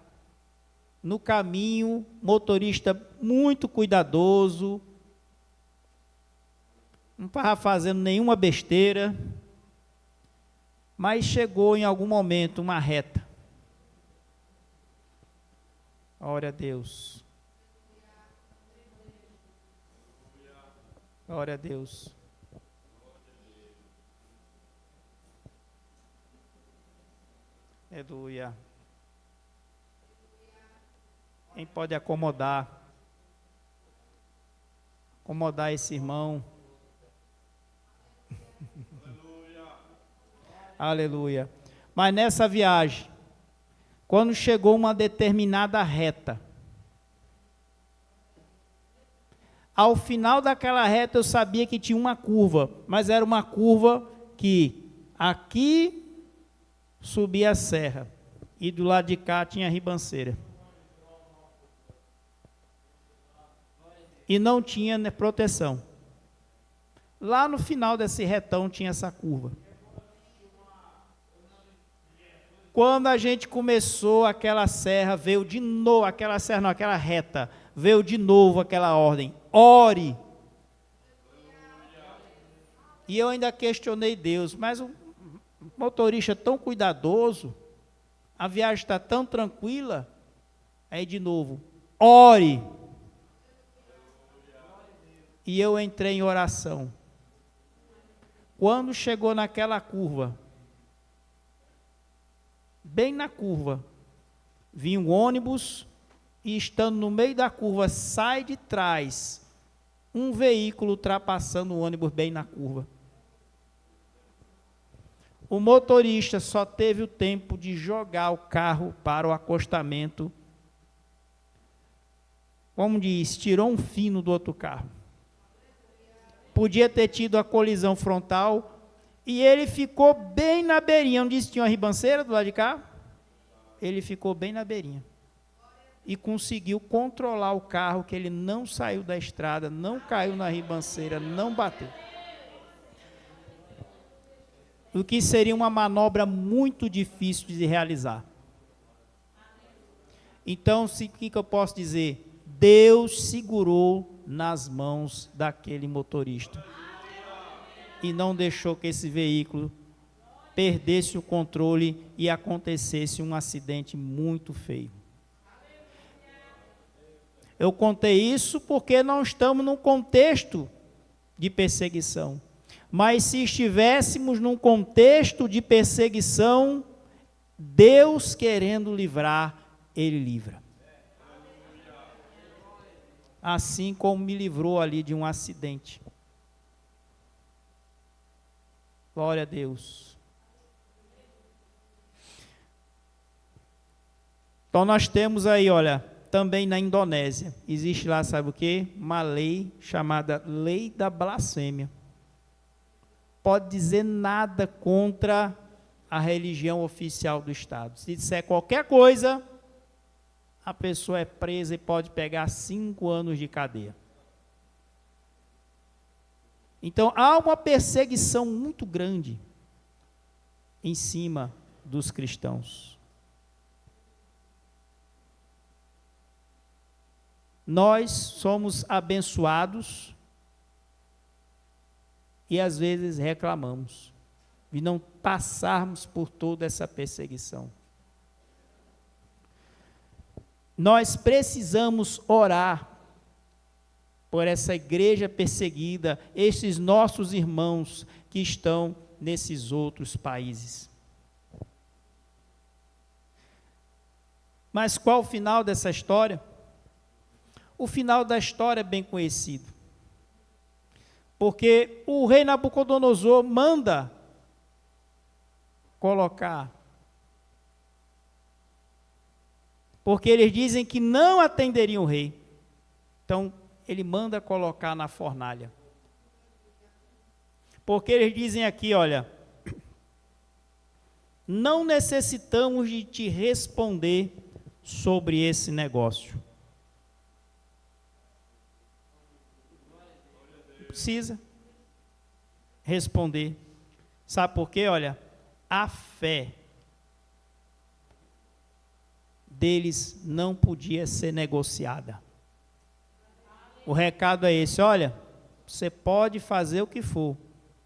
No caminho, motorista muito cuidadoso, não estava fazendo nenhuma besteira, mas chegou em algum momento uma reta. Glória a Deus. Glória a Deus. Aleluia. Quem pode acomodar esse irmão? Aleluia. Mas nessa viagem, quando chegou uma determinada reta, ao final daquela reta eu sabia que tinha uma curva, mas era uma curva que aqui subia a serra e do lado de cá tinha a ribanceira. E não tinha proteção. Lá no final desse retão tinha essa curva. Quando a gente começou aquela serra, veio de novo, aquela reta, veio de novo aquela ordem, ore. E eu ainda questionei Deus, mas o motorista tão cuidadoso, a viagem está tão tranquila, aí de novo, ore. E eu entrei em oração. Quando chegou naquela curva, bem na curva, vinha um ônibus e estando no meio da curva, sai de trás um veículo ultrapassando o ônibus bem na curva. O motorista só teve o tempo de jogar o carro para o acostamento. Como diz, tirou um fino do outro carro. Podia ter tido a colisão frontal e ele ficou bem na beirinha. Não disse que tinha uma ribanceira do lado de cá? Ele ficou bem na beirinha. E conseguiu controlar o carro, que ele não saiu da estrada, não caiu na ribanceira, não bateu. O que seria uma manobra muito difícil de realizar. Então, o que eu posso dizer? Deus segurou nas mãos daquele motorista e não deixou que esse veículo perdesse o controle e acontecesse um acidente muito feio. Eu contei isso porque não estamos num contexto de perseguição. Mas se estivéssemos num contexto de perseguição, Deus querendo livrar, Ele livra. Assim como me livrou ali de um acidente. Glória a Deus. Então nós temos aí, olha, também na Indonésia, existe lá, sabe o quê? Uma lei chamada Lei da Blasfêmia. Pode dizer nada contra a religião oficial do Estado. Se disser qualquer coisa, a pessoa é presa e pode pegar 5 anos de cadeia. Então, há uma perseguição muito grande em cima dos cristãos. Nós somos abençoados e às vezes reclamamos de não passarmos por toda essa perseguição. Nós precisamos orar por essa igreja perseguida, esses nossos irmãos que estão nesses outros países. Mas qual o final dessa história? O final da história é bem conhecido. Porque o rei Nabucodonosor manda colocar. Porque eles dizem que não atenderiam o rei. Então, ele manda colocar na fornalha. Porque eles dizem aqui, olha, não necessitamos de te responder sobre esse negócio. Precisa responder. Sabe por quê? Olha, a fé deles não podia ser negociada. O recado é esse, olha, você pode fazer o que for,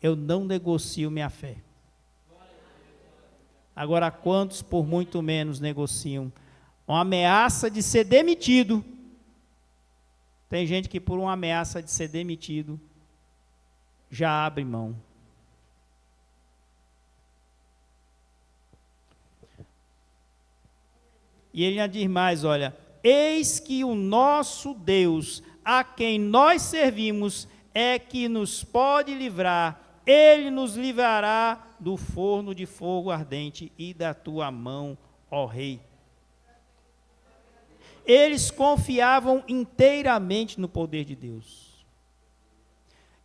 eu não negocio minha fé. Agora, quantos por muito menos negociam? Uma ameaça de ser demitido. Tem gente que por uma ameaça de ser demitido, já abre mão. E ele ainda diz mais, olha, eis que o nosso Deus, a quem nós servimos, é que nos pode livrar, ele nos livrará do forno de fogo ardente e da tua mão, ó rei. Eles confiavam inteiramente no poder de Deus.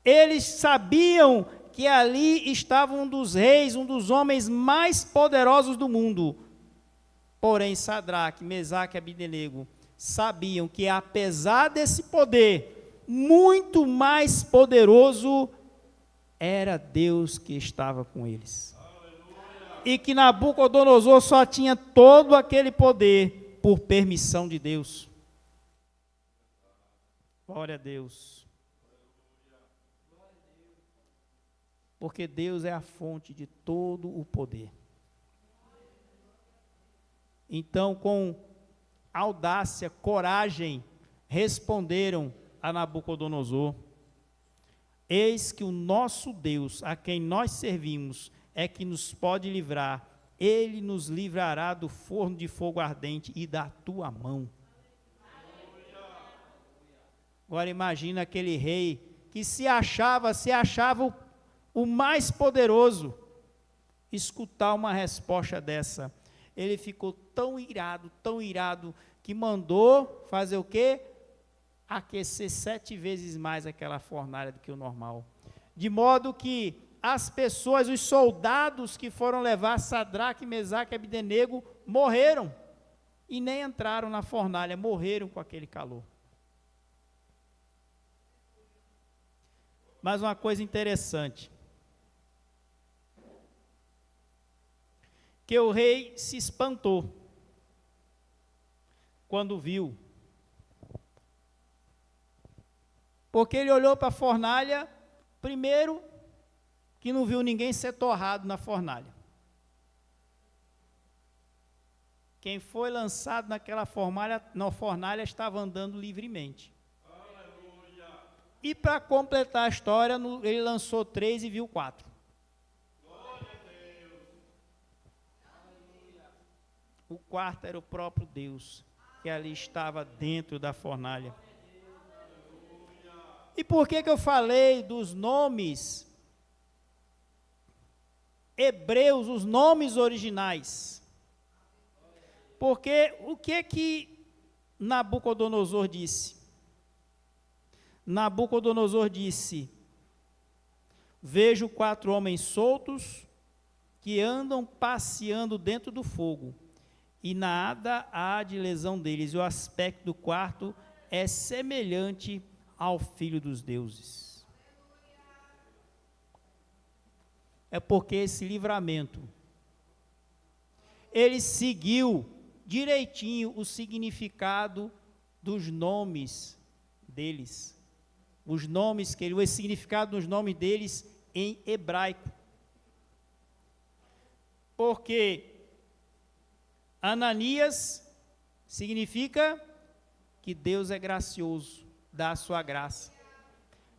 Eles sabiam que ali estava um dos reis, um dos homens mais poderosos do mundo. Porém, Sadraque, Mesaque e Abdenego sabiam que, apesar desse poder muito mais poderoso, era Deus que estava com eles. E que Nabucodonosor só tinha todo aquele poder por permissão de Deus. Glória a Deus. Porque Deus é a fonte de todo o poder. Então, com audácia, coragem, responderam a Nabucodonosor: eis que o nosso Deus, a quem nós servimos, é que nos pode livrar, ele nos livrará do forno de fogo ardente e da tua mão. Agora imagina aquele rei que se achava o mais poderoso, escutar uma resposta dessa. Ele ficou tão irado, que mandou fazer o quê? Aquecer 7 vezes mais aquela fornalha do que o normal. De modo que as pessoas, os soldados que foram levar Sadraque, Mesaque e Abdenego, morreram. E nem entraram na fornalha, morreram com aquele calor. Mas uma coisa interessante, que o rei se espantou quando viu. Porque ele olhou para a fornalha, primeiro, que não viu ninguém ser torrado na fornalha. Quem foi lançado naquela fornalha estava andando livremente. Aleluia. E para completar a história, ele lançou 3 e viu 4. Glória a Deus. Aleluia. O quarto era o próprio Deus, que ali estava dentro da fornalha. E por que eu falei dos nomes hebreus, os nomes originais? Porque o que Nabucodonosor disse? Nabucodonosor disse: vejo 4 homens soltos que andam passeando dentro do fogo, e nada há de lesão deles, e o aspecto do quarto é semelhante ao Filho dos deuses. É porque esse livramento, ele seguiu direitinho o significado dos nomes deles. O significado dos nomes deles em hebraico. Porque Ananias significa que Deus é gracioso, dá a sua graça.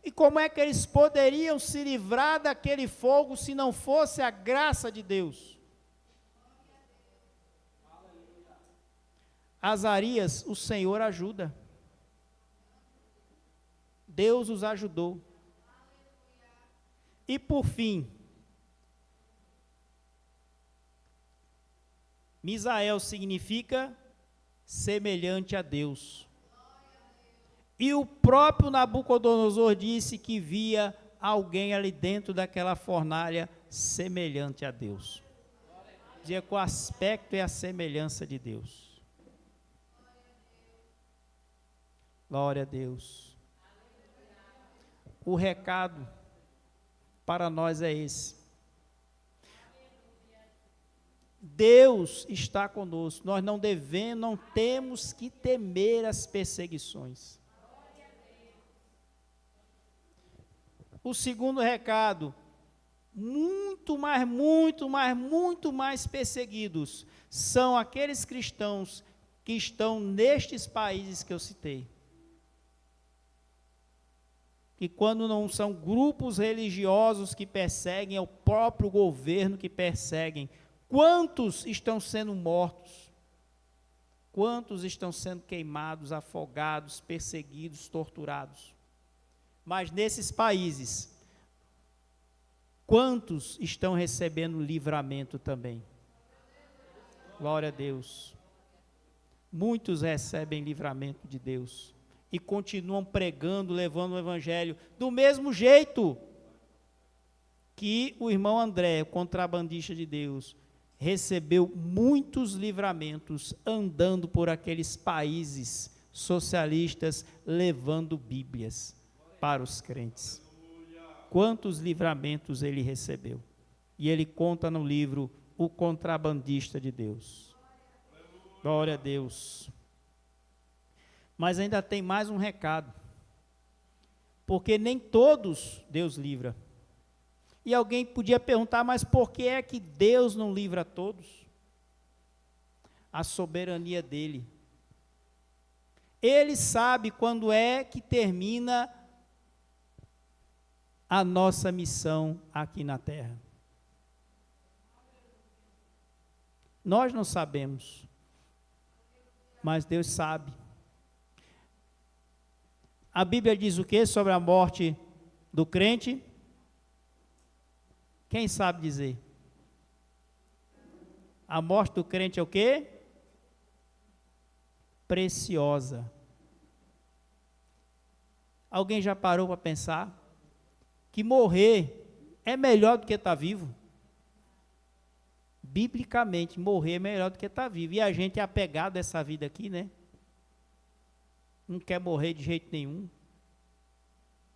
E como é que eles poderiam se livrar daquele fogo se não fosse a graça de Deus? Azarias, o Senhor ajuda. Deus os ajudou. E por fim, Misael significa semelhante a Deus. E o próprio Nabucodonosor disse que via alguém ali dentro daquela fornalha semelhante a Deus. Dizia que o aspecto é a semelhança de Deus. Glória a Deus. O recado para nós é esse. Deus está conosco. Nós não temos que temer as perseguições. O segundo recado, muito mais perseguidos são aqueles cristãos que estão nestes países que eu citei. E quando não são grupos religiosos que perseguem, é o próprio governo que perseguem. Quantos estão sendo mortos? Quantos estão sendo queimados, afogados, perseguidos, torturados? Mas nesses países, quantos estão recebendo livramento também? Glória a Deus. Muitos recebem livramento de Deus e continuam pregando, levando o evangelho do mesmo jeito que o irmão André, o contrabandista de Deus, recebeu muitos livramentos andando por aqueles países socialistas, levando Bíblias para os crentes. Quantos livramentos ele recebeu? E ele conta no livro O Contrabandista de Deus. Glória a Deus. Mas ainda tem mais um recado. Porque nem todos Deus livra. E alguém podia perguntar, mas por que é que Deus não livra a todos? A soberania dele. Ele sabe quando é que termina a nossa missão aqui na terra. Nós não sabemos, mas Deus sabe. A Bíblia diz o que sobre a morte do crente? Quem sabe dizer? A morte do crente é o quê? Preciosa. Alguém já parou para pensar que morrer é melhor do que estar vivo? Biblicamente, morrer é melhor do que estar vivo. E a gente é apegado a essa vida aqui, né? Não quer morrer de jeito nenhum.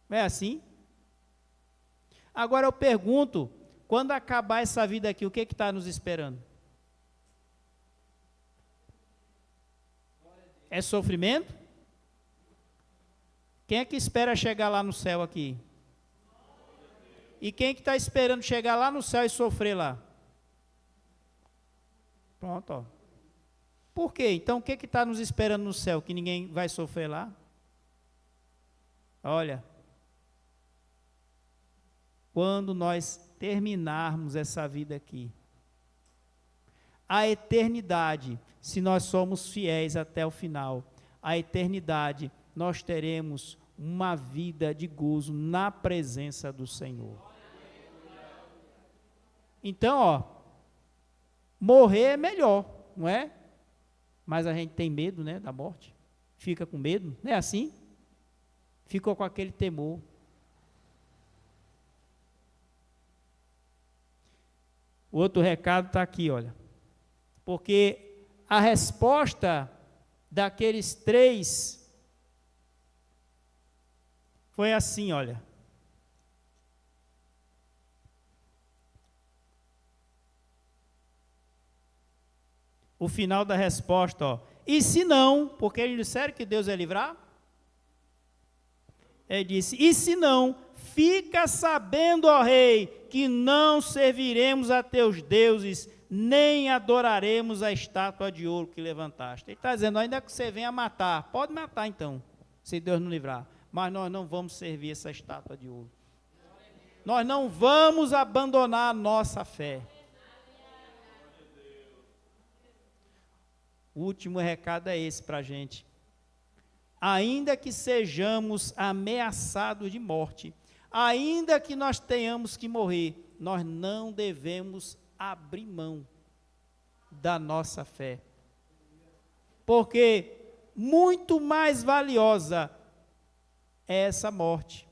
Não é assim? Agora eu pergunto, quando acabar essa vida aqui, o que está nos esperando? É sofrimento? Quem é que espera chegar lá no céu aqui? E quem é que está esperando chegar lá no céu e sofrer lá? Pronto, ó. Por quê? Então, o que está nos esperando no céu, que ninguém vai sofrer lá? Olha, quando nós terminarmos essa vida aqui, a eternidade, se nós somos fiéis até o final, a eternidade, nós teremos uma vida de gozo na presença do Senhor. Então, ó, morrer é melhor, não é? Mas a gente tem medo, né, da morte. Fica com medo, não é assim? Ficou com aquele temor. O outro recado está aqui, olha. Porque a resposta daqueles 3 foi assim, olha. O final da resposta, ó. E se não, porque eles disseram que Deus ia livrar? Ele disse, e se não, fica sabendo, ó rei, que não serviremos a teus deuses, nem adoraremos a estátua de ouro que levantaste. Ele está dizendo, ainda que você venha matar, pode matar então, se Deus não livrar, mas nós não vamos servir essa estátua de ouro. Nós não vamos abandonar a nossa fé. O último recado é esse para a gente. Ainda que sejamos ameaçados de morte, ainda que nós tenhamos que morrer, nós não devemos abrir mão da nossa fé. Porque muito mais valiosa é essa morte.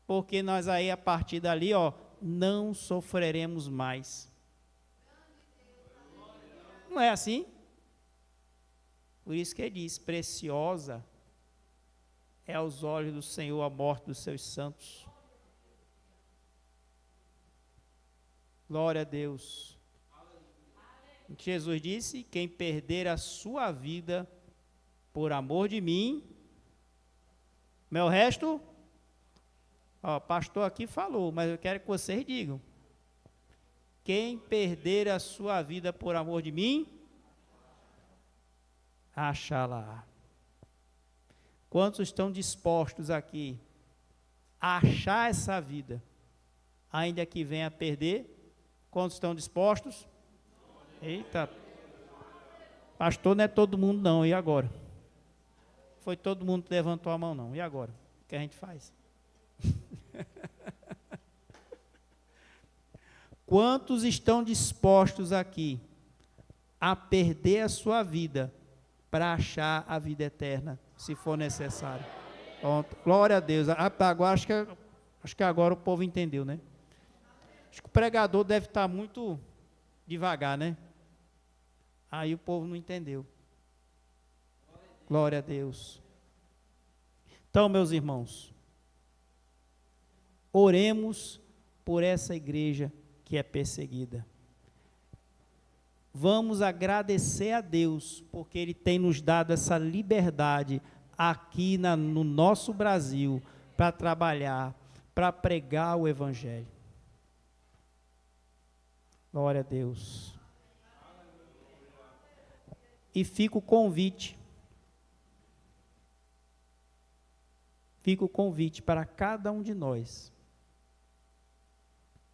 Porque nós aí, a partir dali, ó, não sofreremos mais. Não é assim? Por isso que ele diz, preciosa é aos olhos do Senhor a morte dos seus santos. Glória a Deus. Jesus disse, quem perder a sua vida por amor de mim, meu resto, ó, pastor aqui falou, mas eu quero que vocês digam. Quem perder a sua vida por amor de mim, achará. Quantos estão dispostos aqui a achar essa vida, ainda que venha a perder? Quantos estão dispostos? Eita, pastor, não é todo mundo não, e agora? Foi todo mundo que levantou a mão não, e agora? O que a gente faz? Quantos estão dispostos aqui a perder a sua vida para achar a vida eterna, se for necessário? Pronto. Glória a Deus. Agora, acho que agora o povo entendeu, né? Acho que o pregador deve estar muito devagar, né? Aí o povo não entendeu. Glória a Deus. Então, meus irmãos, oremos por essa igreja que é perseguida. Vamos agradecer a Deus, porque Ele tem nos dado essa liberdade aqui no nosso Brasil, para trabalhar, para pregar o Evangelho. Glória a Deus. E fica o convite. Fica o convite para cada um de nós,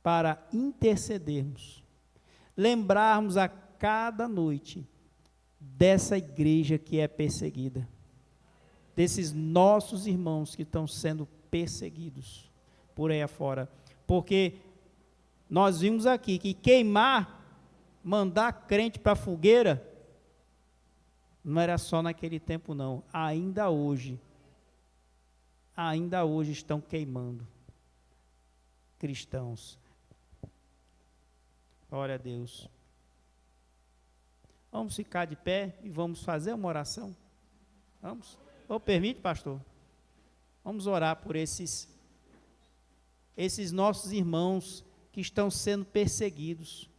para intercedermos, lembrarmos a cada noite dessa igreja que é perseguida. desses nossos irmãos que estão sendo perseguidos por aí afora. Porque nós vimos aqui que queimar, mandar crente para a fogueira, não era só naquele tempo não, ainda hoje estão queimando cristãos. Glória a Deus. Vamos ficar de pé e vamos fazer uma oração? Vamos? Ou permite, pastor? Vamos orar por esses nossos irmãos que estão sendo perseguidos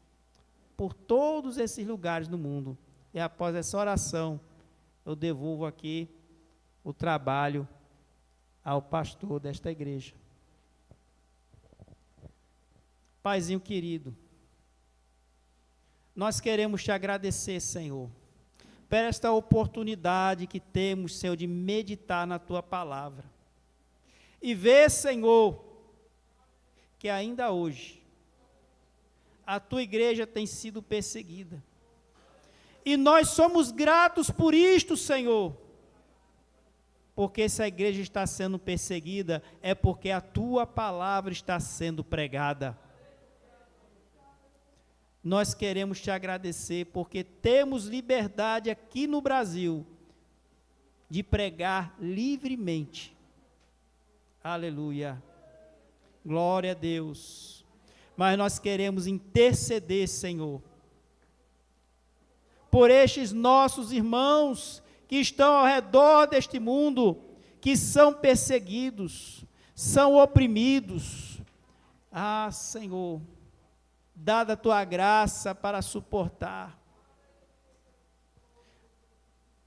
por todos esses lugares do mundo. E após essa oração, eu devolvo aqui o trabalho ao pastor desta igreja. Paizinho querido, nós queremos te agradecer, Senhor, por esta oportunidade que temos, Senhor, de meditar na tua palavra. E ver, Senhor, que ainda hoje a tua igreja tem sido perseguida. E nós somos gratos por isto, Senhor. Porque se a igreja está sendo perseguida, é porque a tua palavra está sendo pregada. Nós queremos te agradecer, porque temos liberdade aqui no Brasil de pregar livremente. Aleluia. Glória a Deus. Mas nós queremos interceder, Senhor, por estes nossos irmãos que estão ao redor deste mundo, que são perseguidos, são oprimidos. Ah, Senhor, dada a tua graça para suportar.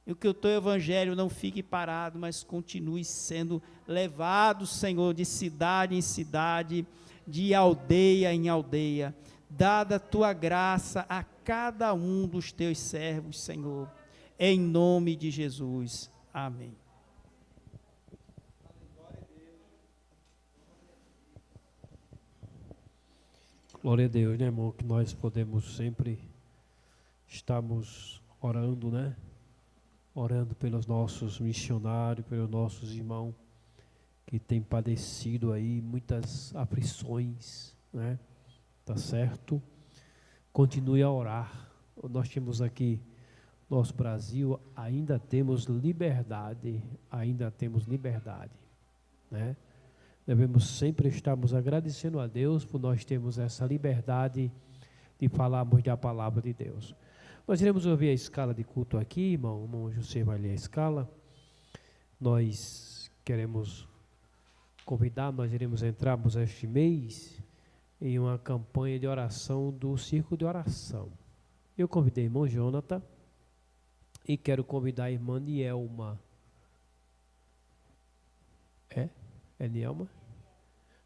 E que o teu evangelho não fique parado, mas continue sendo levado, Senhor, de cidade em cidade, de aldeia em aldeia. Dada a tua graça a cada um dos teus servos, Senhor, em nome de Jesus. Amém. Glória a Deus, né, irmão, que nós podemos sempre estarmos orando, né? Orando pelos nossos missionários, pelos nossos irmãos que têm padecido aí muitas aflições, né? Tá certo? Continue a orar. Nós temos aqui, nosso Brasil, ainda temos liberdade, né? Devemos sempre estarmos agradecendo a Deus por nós termos essa liberdade de falarmos da palavra de Deus. Nós iremos ouvir a escala de culto aqui, irmão. O irmão José vai ler a escala. Nós queremos convidar, nós iremos entrarmos este mês em uma campanha de oração do Círculo de Oração. Eu convidei o irmão Jonathan e quero convidar a irmã Nielma. É Nielma?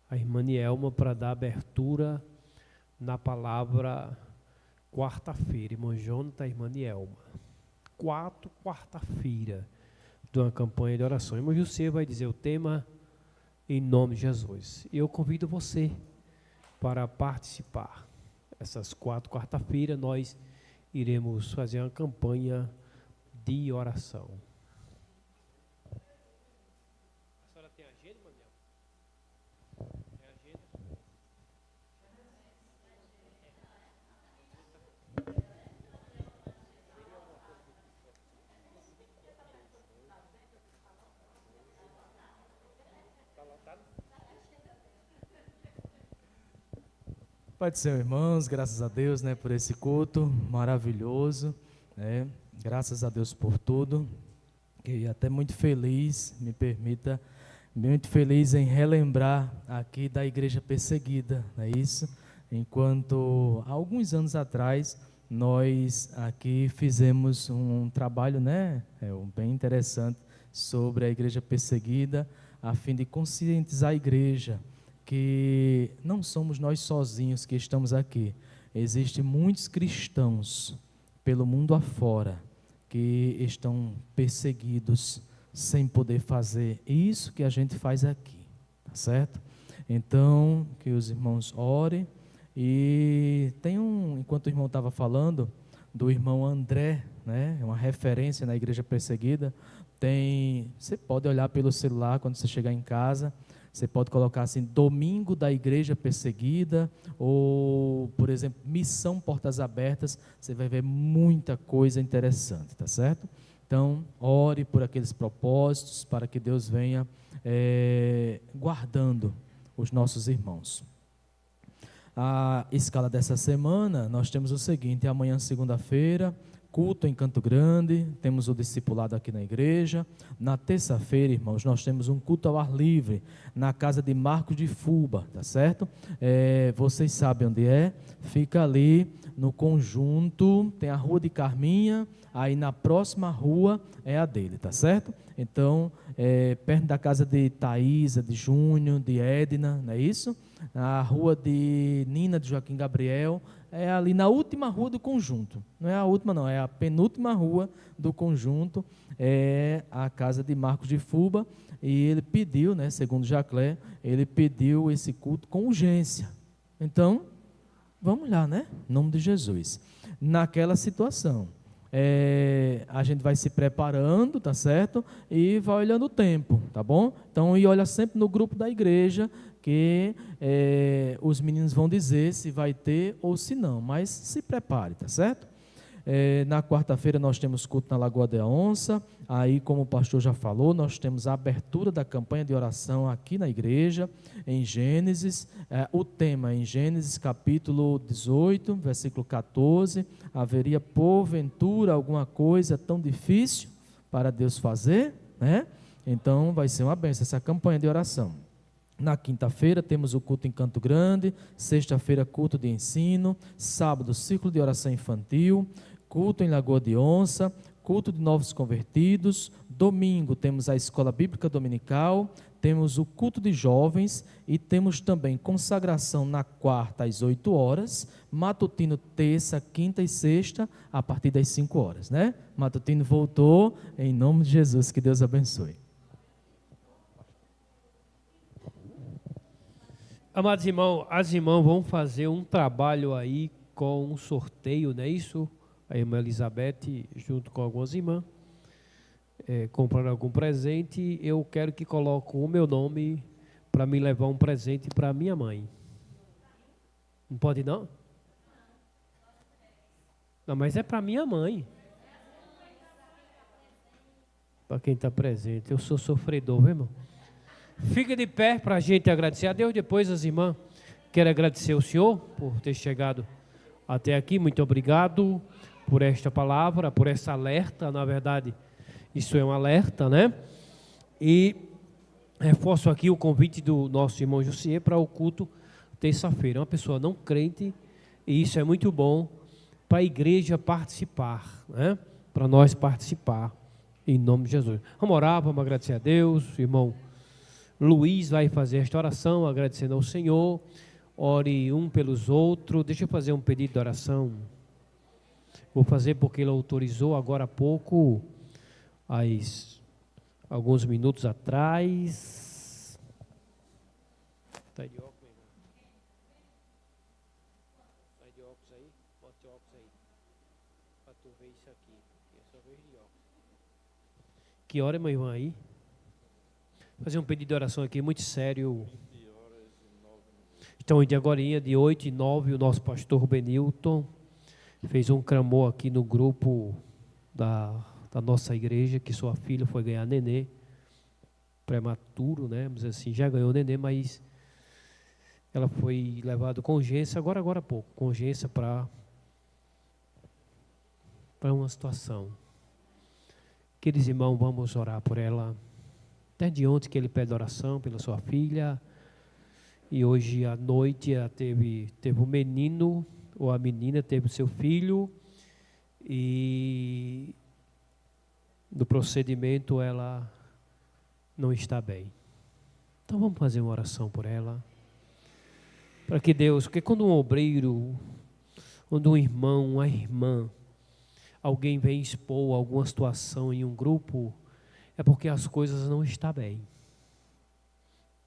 A irmã Nielma para dar abertura na palavra quarta-feira. Irmão Jonathan, a irmã Nielma. Quarta-feira de uma campanha de oração. Irmão José vai dizer o tema em nome de Jesus. E eu convido você para participar. Essas 4 quarta-feiras nós iremos fazer uma campanha de oração. A senhora tem agenda, Manuel? Tem agenda? Pai do Senhor, irmãos, graças a Deus, né, por esse culto maravilhoso, né, graças a Deus por tudo, e até muito feliz, me permita, muito feliz em relembrar aqui da igreja perseguida, não é isso? Enquanto, há alguns anos atrás, nós aqui fizemos um trabalho, né, bem interessante, sobre a igreja perseguida, a fim de conscientizar a igreja, que não somos nós sozinhos que estamos aqui. Existem muitos cristãos pelo mundo afora que estão perseguidos sem poder fazer isso que a gente faz aqui, tá certo? Então, que os irmãos orem. E tem enquanto o irmão estava falando, do irmão André, né? É uma referência na igreja perseguida. Você pode olhar pelo celular quando você chegar em casa, você pode colocar assim, Domingo da Igreja Perseguida, ou, por exemplo, Missão Portas Abertas, você vai ver muita coisa interessante, tá certo? Então, ore por aqueles propósitos, para que Deus venha guardando os nossos irmãos. A escala dessa semana, nós temos o seguinte: amanhã, segunda-feira, culto em Canto Grande, temos o discipulado aqui na igreja. Na terça-feira, irmãos, nós temos um culto ao ar livre, na casa de Marcos de Fuba, tá certo? Vocês sabem onde é, fica ali no conjunto, tem a rua de Carminha, aí na próxima rua é a dele, tá certo? Então, perto da casa de Thaísa, de Júnior, de Edna, não é isso? A rua de Nina, de Joaquim Gabriel, é ali na última rua do conjunto. Não é a última não, é a penúltima rua do conjunto, é a casa de Marcos de Fuba, e ele pediu, né, segundo Jaclé, ele pediu esse culto com urgência. Então, vamos lá, né? Em nome de Jesus. Naquela situação, a gente vai se preparando, tá certo? E vai olhando o tempo, tá bom? Então, e olha sempre no grupo da igreja, que os meninos vão dizer se vai ter ou se não, mas se prepare, tá certo? Na quarta-feira nós temos culto na Lagoa da Onça, aí como o pastor já falou, nós temos a abertura da campanha de oração aqui na igreja, em Gênesis, o tema em Gênesis capítulo 18, versículo 14, haveria porventura alguma coisa tão difícil para Deus fazer, né? Então vai ser uma bênção essa campanha de oração. Na quinta-feira temos o culto em Canto Grande, sexta-feira culto de ensino, sábado círculo de oração infantil, culto em Lagoa de Onça, culto de novos convertidos, domingo temos a escola bíblica dominical, temos o culto de jovens e temos também consagração na quarta às 8 horas, matutino terça, quinta e sexta a partir das 5 horas, né? Matutino voltou, em nome de Jesus, que Deus abençoe. Amados irmãos, as irmãs vão fazer um trabalho aí com um sorteio, não é isso? A irmã Elizabeth, junto com algumas irmãs, compraram algum presente. Eu quero que coloque o meu nome para me levar um presente para minha mãe. Não pode não? Não, mas é para minha mãe. Para quem está presente. Eu sou sofredor, viu, irmão? Fica de pé para a gente agradecer a Deus. Depois as irmãs querem agradecer ao Senhor por ter chegado até aqui. Muito obrigado por esta palavra, por essa alerta. Na verdade, isso é um alerta, né? E reforço aqui o convite do nosso irmão Jussier para o culto terça-feira. É uma pessoa não crente e isso é muito bom para a igreja participar, né? Para nós participar, em nome de Jesus. Vamos orar, vamos agradecer a Deus, irmão Luiz vai fazer esta oração, agradecendo ao Senhor. Ore um pelos outros. Deixa eu fazer um pedido de oração. Vou fazer porque ele autorizou agora há pouco, alguns minutos atrás. Está de óculos aí? Está de óculos aí? Bota o óculos aí. Para tu ver isso aqui. Eu só vejo de óculos. Que hora, meu irmão, aí? Fazer um pedido de oração aqui muito sério. Então, de agorinha, de 8 e 9, o nosso pastor Benilton fez um clamor aqui no grupo da nossa igreja, que sua filha foi ganhar nenê, prematuro, né? Mas assim, já ganhou nenê, mas ela foi levada com urgência, agora há pouco, com urgência para uma situação. Queridos irmãos, vamos orar por ela. Desde ontem que ele pede oração pela sua filha, e hoje à noite ela teve um menino, ou a menina teve o seu filho, e no procedimento ela não está bem. Então vamos fazer uma oração por ela, para que Deus, porque quando um obreiro, quando um irmão, uma irmã, alguém vem expor alguma situação em um grupo, é porque as coisas não estão bem,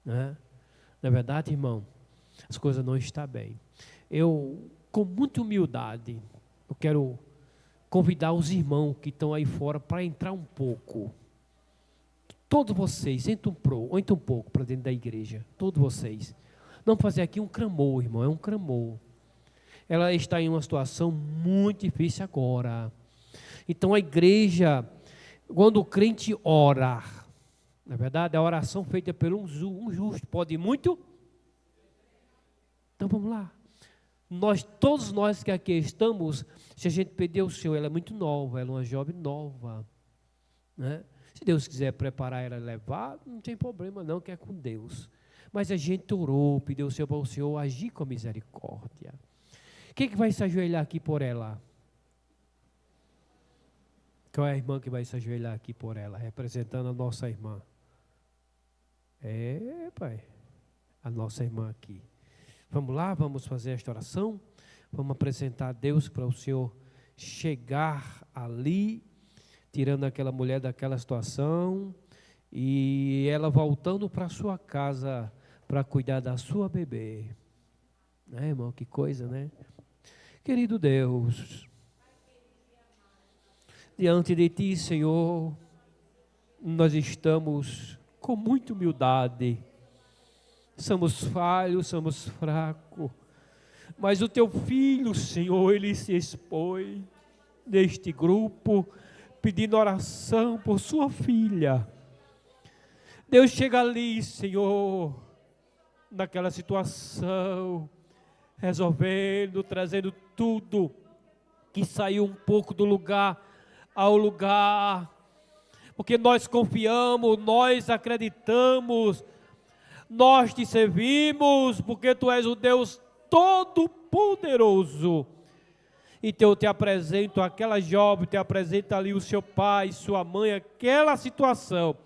né? Na verdade, irmão, as coisas não estão bem. Eu, com muita humildade, eu quero convidar os irmãos que estão aí fora para entrar um pouco. Todos vocês, entrem um pouco para dentro da igreja. Todos vocês. Vamos fazer aqui um clamor, irmão, é um clamor. Ela está em uma situação muito difícil agora. Então a igreja, quando o crente ora, na verdade, a oração feita por um justo pode muito. Então vamos lá. Todos nós que aqui estamos, se a gente pedir ao Senhor, ela é muito nova, ela é uma jovem nova, né? Se Deus quiser preparar ela e levar, não tem problema não, que é com Deus. Mas a gente orou, pediu ao Senhor para o Senhor agir com misericórdia. Quem que vai se ajoelhar aqui por ela? Qual é a irmã que vai se ajoelhar aqui por ela, representando a nossa irmã? Pai, a nossa irmã aqui. Vamos lá, vamos fazer esta oração. Vamos apresentar a Deus para o Senhor chegar ali, tirando aquela mulher daquela situação e ela voltando para sua casa para cuidar da sua bebê. Né, irmão? Que coisa, né? Querido Deus, diante de Ti, Senhor, nós estamos com muita humildade. Somos falhos, somos fracos, mas o Teu Filho, Senhor, Ele se expõe neste grupo, pedindo oração por sua filha. Deus chega ali, Senhor, naquela situação, resolvendo, trazendo tudo que saiu um pouco do lugar ao lugar, porque nós confiamos, nós acreditamos, nós te servimos, porque Tu és o Deus Todo-Poderoso. Então eu te apresento aquela jovem, te apresento ali o seu pai, sua mãe, aquela situação.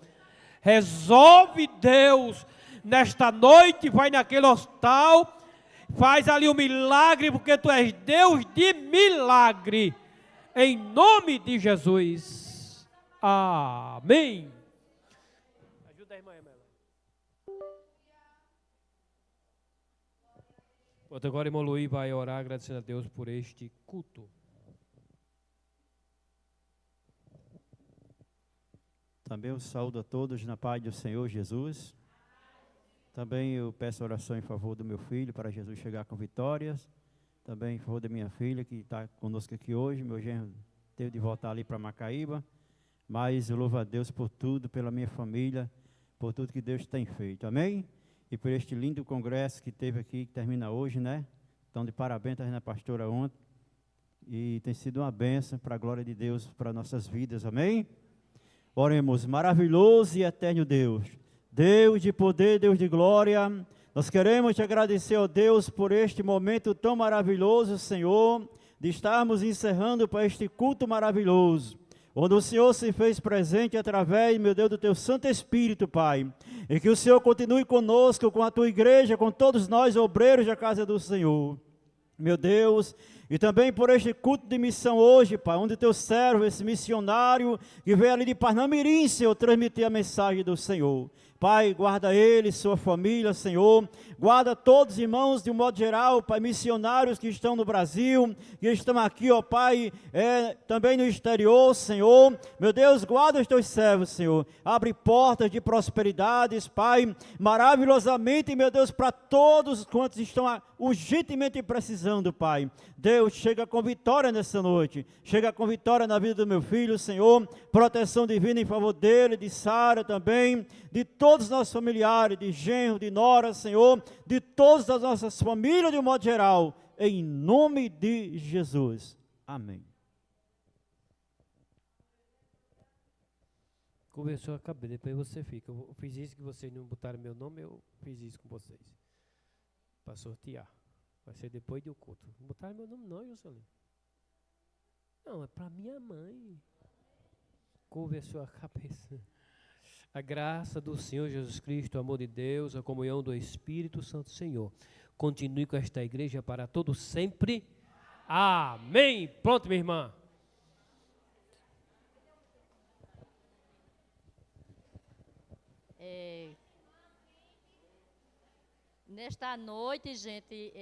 Resolve, Deus, nesta noite, vai naquele hospital, faz ali um milagre, porque Tu és Deus de milagre. Em nome de Jesus. Amém. Ajuda a irmã Emela. Agora, irmão Luiz vai orar, agradecendo a Deus por este culto. Também eu saúdo a todos na paz do Senhor Jesus. Também eu peço oração em favor do meu filho, para Jesus chegar com vitórias. Também em favor da minha filha, que está conosco aqui hoje. Meu genro teve de voltar ali para Macaíba. Mas eu louvo a Deus por tudo, pela minha família, por tudo que Deus tem feito. Amém? E por este lindo congresso que teve aqui, que termina hoje, né? Então, de parabéns, está na pastora ontem. E tem sido uma bênção para a glória de Deus, para nossas vidas. Amém? Oremos. Maravilhoso e eterno Deus, Deus de poder, Deus de glória, nós queremos te agradecer, ó Deus, por este momento tão maravilhoso, Senhor, de estarmos encerrando para este culto maravilhoso, onde o Senhor se fez presente através, meu Deus, do Teu Santo Espírito, Pai, e que o Senhor continue conosco, com a Tua igreja, com todos nós, obreiros da casa do Senhor, meu Deus, e também por este culto de missão hoje, Pai, onde Teu servo, esse missionário, que veio ali de Parnamirim, Senhor, transmitir a mensagem do Senhor. Pai, guarda ele, sua família, Senhor, guarda todos os irmãos de um modo geral, Pai, missionários que estão no Brasil, que estão aqui, ó Pai, também no exterior, Senhor, meu Deus, guarda os Teus servos, Senhor, abre portas de prosperidades, Pai, maravilhosamente, meu Deus, para todos quantos estão urgentemente precisando, Pai, Deus, chega com vitória nessa noite, chega com vitória na vida do meu filho, Senhor, proteção divina em favor dele, de Sara também, de todos os nossos familiares, de genro, de nora, Senhor, de todas as nossas famílias de um modo geral, em nome de Jesus. Amém. Conversou, acabei, depois você fica. Eu fiz isso que vocês não botaram meu nome, eu fiz isso com vocês. Para sortear. Vai ser depois do culto. Não botaram meu nome não, Juscelino. Não, é para minha mãe. Conversou a cabeça. A graça do Senhor Jesus Cristo, o amor de Deus, a comunhão do Espírito Santo, Senhor. Continue com esta igreja para todos sempre. Amém. Pronto, minha irmã. Nesta noite, gente,